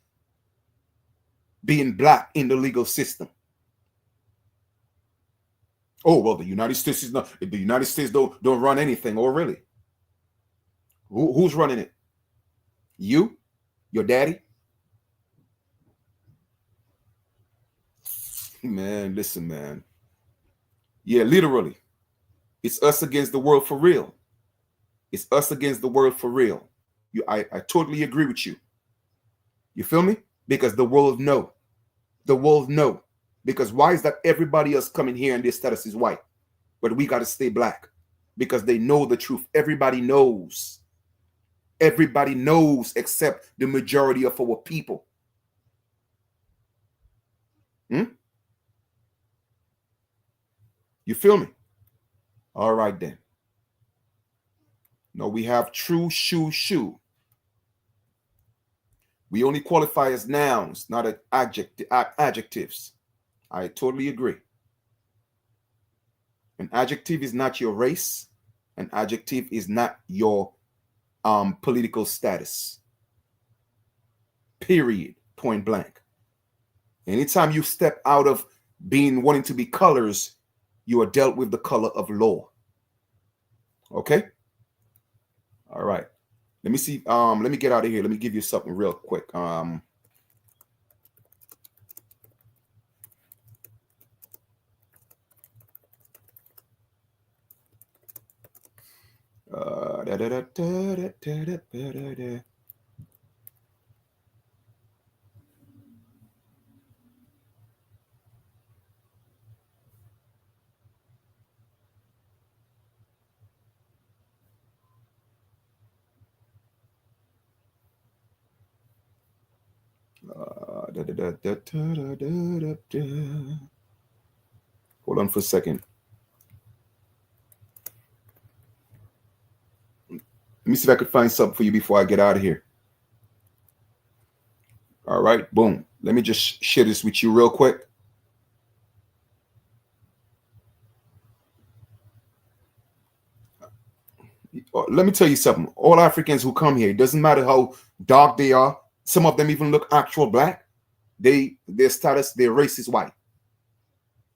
being black in the legal system. Oh, well, the United States is not. The United States don't run anything. Oh, really? Who's running it? You? Your daddy? Man, listen, man. Yeah, literally. It's us against the world for real. It's us against the world for real. I totally agree with you. You feel me? Because the world know. The world know. Because why is that everybody else coming here and their status is white? But we got to stay black. Because they know the truth. Everybody knows. Everybody knows except the majority of our people. You feel me? All right then. No, we have true shoe. We only qualify as nouns, not as adjectives. I totally agree. An adjective is not your race. An adjective is not your political status. Period. Point blank. Anytime you step out of being wanting to be colors, you are dealt with the color of law. Okay? All right. Let me see. Let me get out of here. Let me give you something real quick. Hold on for a second. Let me see if I could find something for you before I get out of here. All right, boom. Let me just share this with you real quick. Let me tell you something. All Africans who come here, it doesn't matter how dark they are. Some of them even look actual black. Their status, their race is white.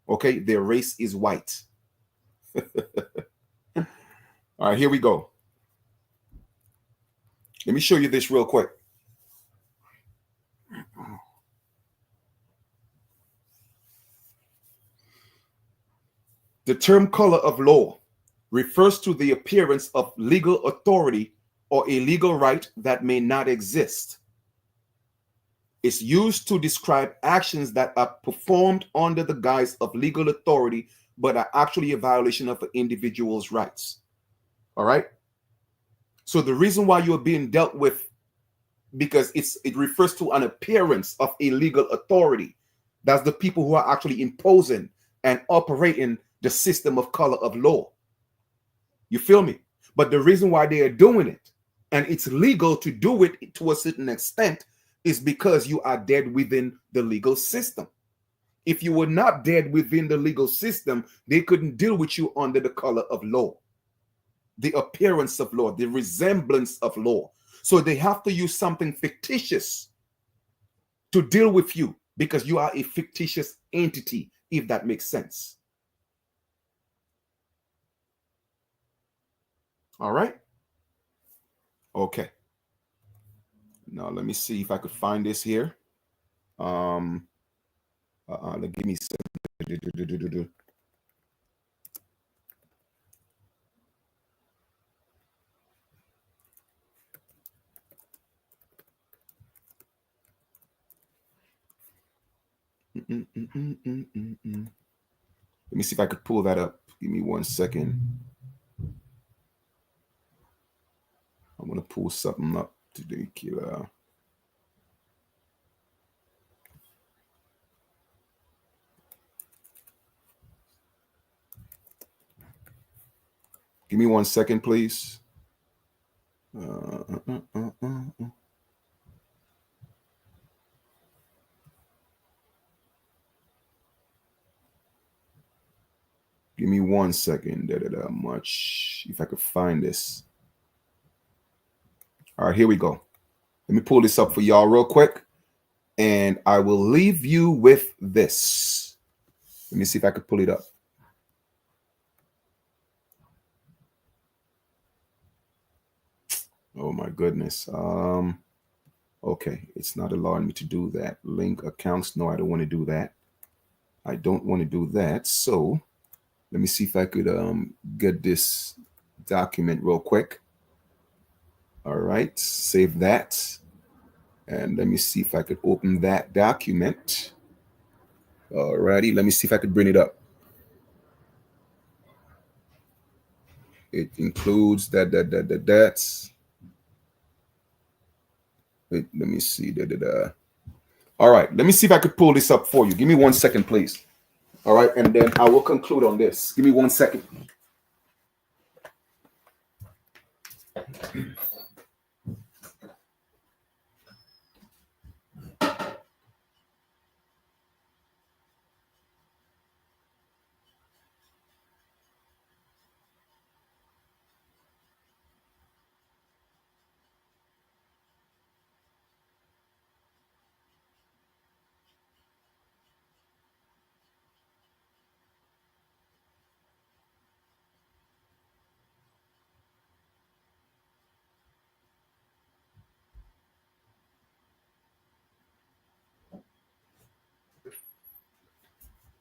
Okay, their race is white. All right, here we go. Let me show you this real quick. The term color of law refers to the appearance of legal authority or a legal right that may not exist. It's used to describe actions that are performed under the guise of legal authority, but are actually a violation of an individual's rights. All right. So the reason why you're being dealt with, because it refers to an appearance of a legal authority. That's the people who are actually imposing and operating the system of color of law. You feel me? But the reason why they are doing it, and it's legal to do it to a certain extent, is because you are dead within the legal system. If you were not dead within the legal system, they couldn't deal with you under the color of law, the appearance of law, the resemblance of law. So they have to use something fictitious to deal with you because you are a fictitious entity, if that makes sense. All right. Okay. Now let me see if I could find this here. Give me some. Let me see if I could pull that up. Give me 1 second. I'm gonna pull something up today, killer. Give me 1 second, please. Give me 1 second. Much. If I could find this. All right, here we go. Let me pull this up for y'all real quick. And I will leave you with this. Let me see if I could pull it up. Oh my goodness. Okay, it's not allowing me to do that. Link accounts. No, I don't want to do that. I don't want to do that. So let me see if I could get this document real quick. All right, save that. And let me see if I could open that document. All righty, let me see if I could bring it up. It includes that's. Wait, let me see. All right, let me see if I could pull this up for you. Give me 1 second, please. All right, and then I will conclude on this. Give me 1 second.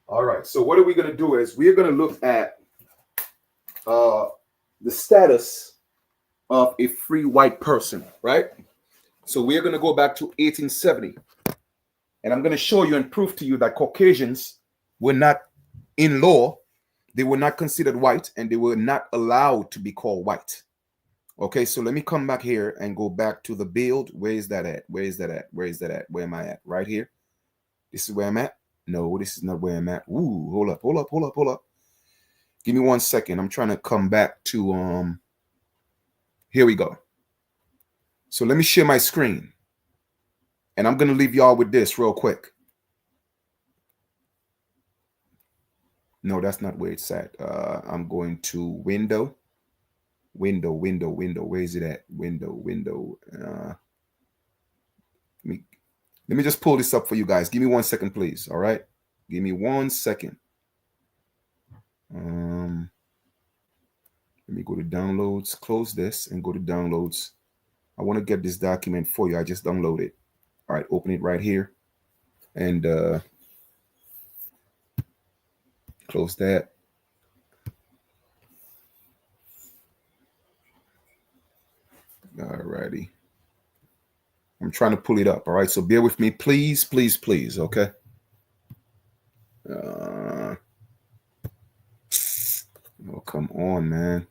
All right. So what are we going to do is we're going to look at the status of a free white person, right? So we're going to go back to 1870, and I'm going to show you and prove to you that Caucasians were not in law, they were not considered white, and they were not allowed to be called white. Okay, so let me come back here and go back to the build. Where is that at? Where is that at? Where is that at? Where am I at? Right here. This is where I'm at. No, this is not where I'm at. Ooh, hold up, hold up, hold up, hold up. Give me 1 second. I'm trying to come back to here we go. So let me share my screen. And I'm going to leave y'all with this real quick. No, that's not where it's at. I'm going to window. Window. Where is it at? Window. Let me just pull this up for you guys. Give me 1 second, please. All right. Give me 1 second. Let me go to downloads, close this and go to downloads. I want to get this document for you. I just downloaded it. All right, open it right here and close that. All righty. I'm trying to pull it up. All right, so bear with me, please. Okay. Oh, come on, man.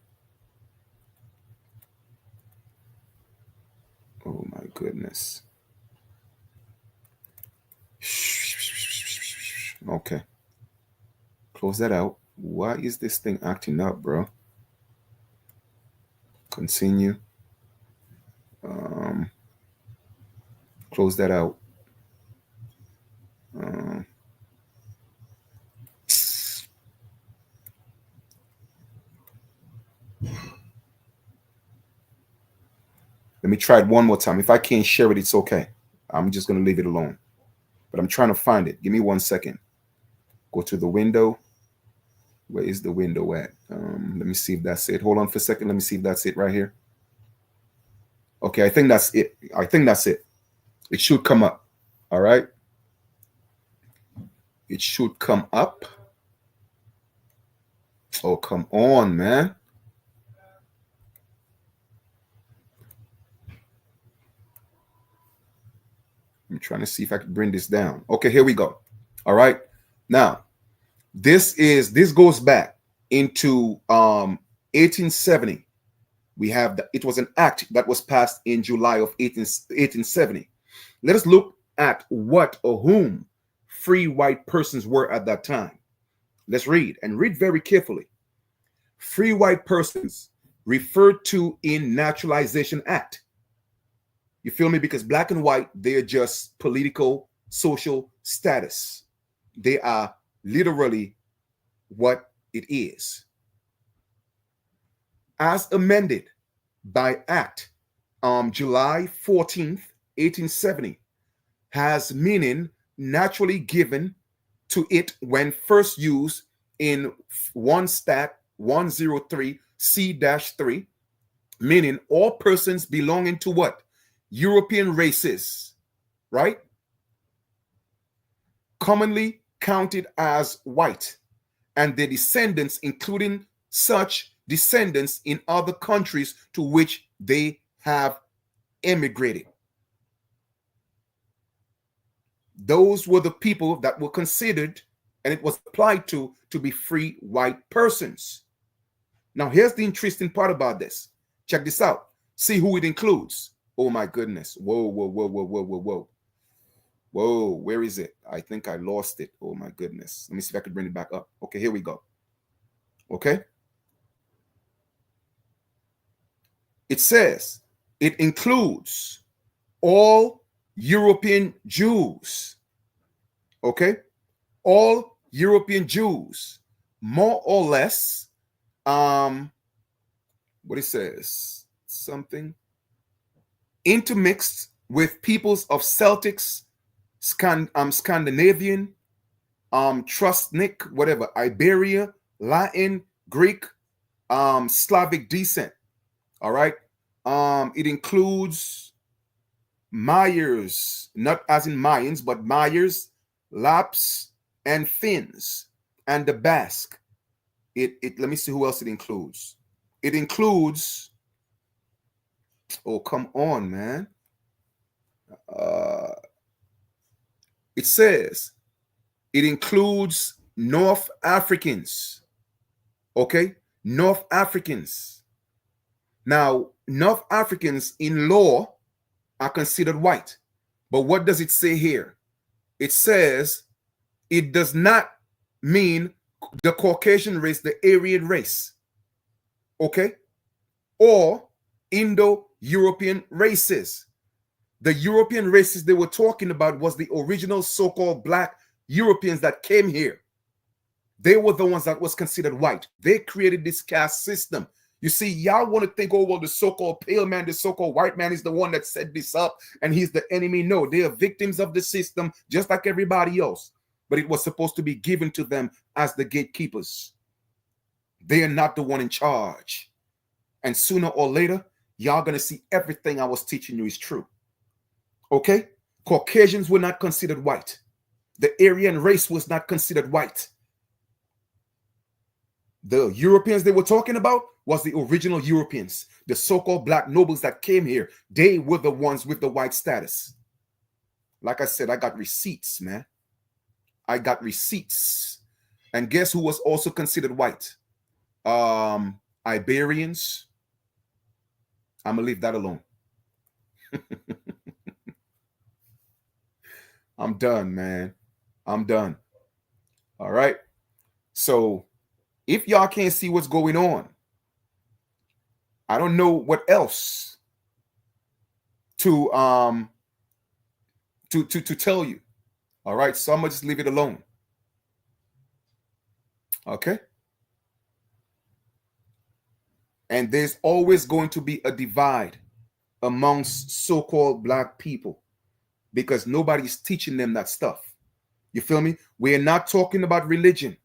Oh my goodness. Okay. Close that out. Why is this thing acting up, bro? Continue. Close that out. Let me try it one more time. If I can't share it, it's okay. I'm just going to leave it alone. But I'm trying to find it. Give me 1 second. Go to the window. Where is the window at? Let me see if that's it. Hold on for a second. Let me see if that's it right here. Okay, I think that's it. It should come up. All right. It should come up. Oh, come on, man. I'm trying to see if I can bring this down. Okay, here we go. All right. Now, this goes back into 1870. We have it was an act that was passed in July of 1870. Let us look at what or whom free white persons were at that time. Let's read and read very carefully. Free white persons referred to in Naturalization Act. You feel me? Because black and white, they're just political, social status. They are literally what it is. As amended by Act July 14th, 1870, has meaning naturally given to it when first used in 1 Stat 103 C-3, meaning all persons belonging to what? European races, right? Commonly counted as white, and their descendants, including such descendants in other countries to which they have emigrated. Those were the people that were considered, and it was applied to be free white persons. Now, here's the interesting part about this. Check this out. See who it includes. Oh, my goodness. Whoa. Whoa, where is it? I think I lost it. Oh, my goodness. Let me see if I can bring it back up. Okay, here we go. Okay. It says it includes all European Jews. Okay. All European Jews, more or less, what it says, something, intermixed with peoples of Celtics, Scandinavian, Trustnik, whatever, Iberia, Latin, Greek, Slavic descent. All right. It includes Mayers, not as in Mayans, but Mayers, Lapps, and Finns. and the Basque. It let me see who else it includes. It includes, oh, come on, man. It says it includes North Africans. Okay? North Africans. Now, North Africans in law are considered white. But what does it say here? It says it does not mean the Caucasian race, the Aryan race. Okay? Or Indo-European races. The European races they were talking about was the original so-called black Europeans that came here. They were the ones that was considered white. They created this caste system. You see, y'all want to think, oh, well, the so-called pale man, the so-called white man is the one that set this up and he's the enemy. No, they are victims of the system just like everybody else. But it was supposed to be given to them as the gatekeepers. They are not the one in charge. And sooner or later, y'all going to see everything I was teaching you is true. Okay? Caucasians were not considered white. The Aryan race was not considered white. The Europeans they were talking about was the original Europeans, the so-called black nobles that came here. They were the ones with the white status. Like I said, I got receipts, man. I got receipts. And guess who was also considered white? Iberians. I'm going to leave that alone. I'm done, man. I'm done. All right. So if y'all can't see what's going on, I don't know what else to tell you. All right. So I'm gonna just leave it alone. Okay. And there's always going to be a divide amongst so-called black people because nobody's teaching them that stuff. You feel me? We are not talking about religion.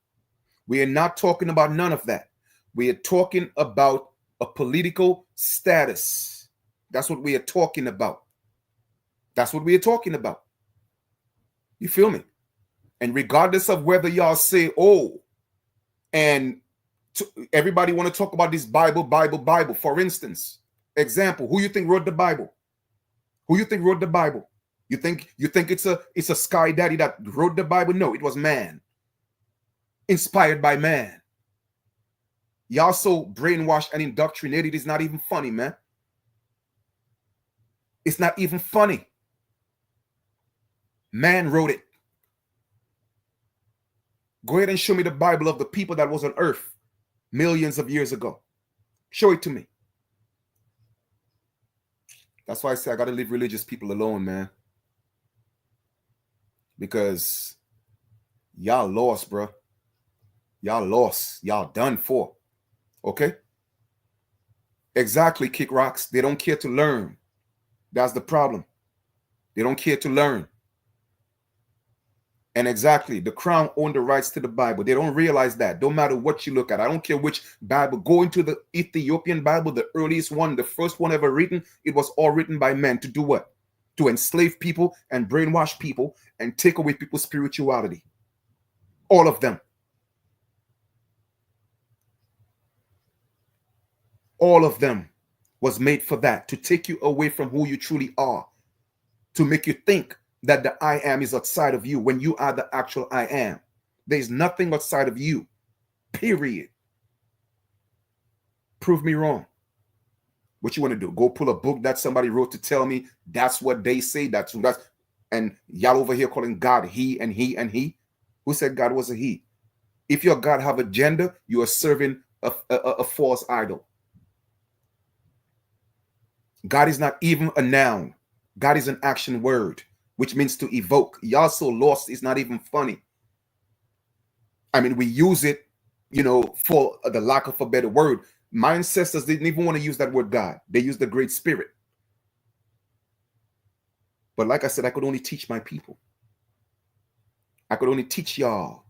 We are not talking about none of that. We are talking about a political status. That's what we are talking about. That's what we are talking about. You feel me? And regardless of whether y'all say, oh, and everybody want to talk about this Bible. For instance, example, who you think wrote the Bible? Who you think wrote the Bible? You think it's a sky daddy that wrote the Bible? No, it was man. Inspired by man. Y'all so brainwashed and indoctrinated, it's not even funny, man. It's not even funny. Man wrote it. Go ahead and show me the Bible of the people that was on earth millions of years ago. Show it to me. That's why I say I got to leave religious people alone, man. Because y'all lost, bro. Y'all lost. Y'all done for. Okay? Exactly, Kick Rocks. They don't care to learn. That's the problem. They don't care to learn. And exactly, the crown owned the rights to the Bible. They don't realize that. Don't matter what you look at. I don't care which Bible. Go into the Ethiopian Bible, the earliest one, the first one ever written. It was all written by men to do what? To enslave people and brainwash people and take away people's spirituality. All of them. All of them was made for that, to take you away from who you truly are, to make you think that the I am is outside of you when you are the actual I am. There's nothing outside of you, period. Prove me wrong. What you want to do? Go pull a book that somebody wrote to tell me that's what they say, that's and y'all over here calling God he and he and he. Who said God was a he? If your God have a gender, you are serving a false idol. God is not even a noun. God is an action word, which means to evoke. Y'all so lost, it's not even funny. I mean, we use it, for the lack of a better word. My ancestors didn't even want to use that word God. They used the Great Spirit. But like I said, I could only teach my people. I could only teach y'all.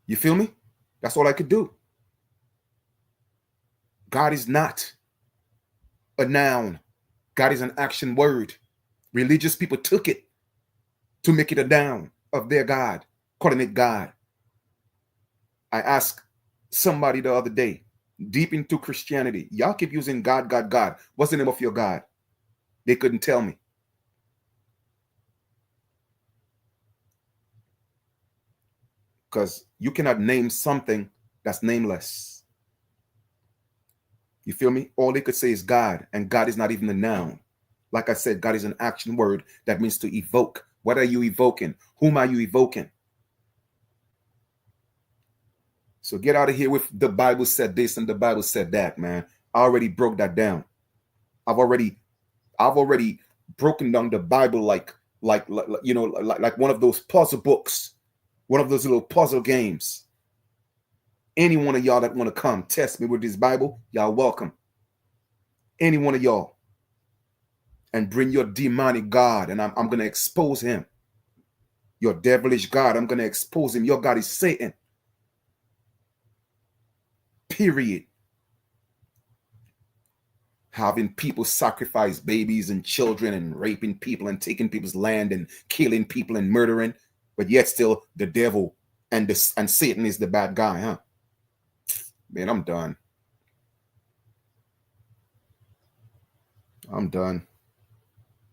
You feel me? That's all I could do. God is not a noun. God is an action word. Religious people took it to make it a noun. of their God, calling it God. I asked somebody the other day, deep into Christianity, y'all keep using God, God, God. What's the name of your God? They couldn't tell me. Because you cannot name something that's nameless. You feel me? All they could say is God, and God is not even a noun. Like I said, God is an action word that means to evoke. What are you evoking? Whom are you evoking? So get out of here with the Bible said this and the Bible said that, man. I already broke that down. I've already broken down the Bible like one of those puzzle books, one of those little puzzle games. Any one of y'all that want to come test me with this Bible, y'all welcome. Any one of y'all. And bring your demonic God, and I'm going to expose him. Your devilish God, I'm going to expose him. Your God is Satan. Period. Having people sacrifice babies and children and raping people and taking people's land and killing people and murdering, but yet still the devil and Satan is the bad guy, huh? Man, I'm done. I'm done.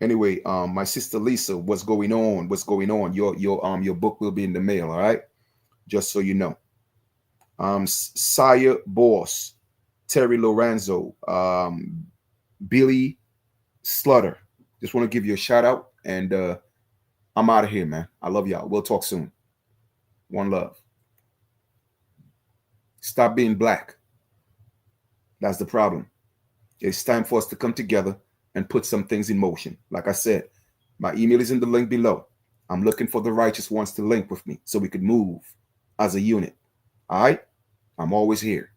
Anyway, my sister Lisa, what's going on? What's going on? Your book will be in the mail, all right? Just so you know. Saya Boss, Terry Lorenzo, Billy Slutter. Just want to give you a shout out, and I'm out of here, man. I love y'all. We'll talk soon. One love. Stop being black. That's the problem. It's time for us to come together and put some things in motion. Like I said, my email is in the link below. I'm looking for the righteous ones to link with me so we could move as a unit. All right? I'm always here.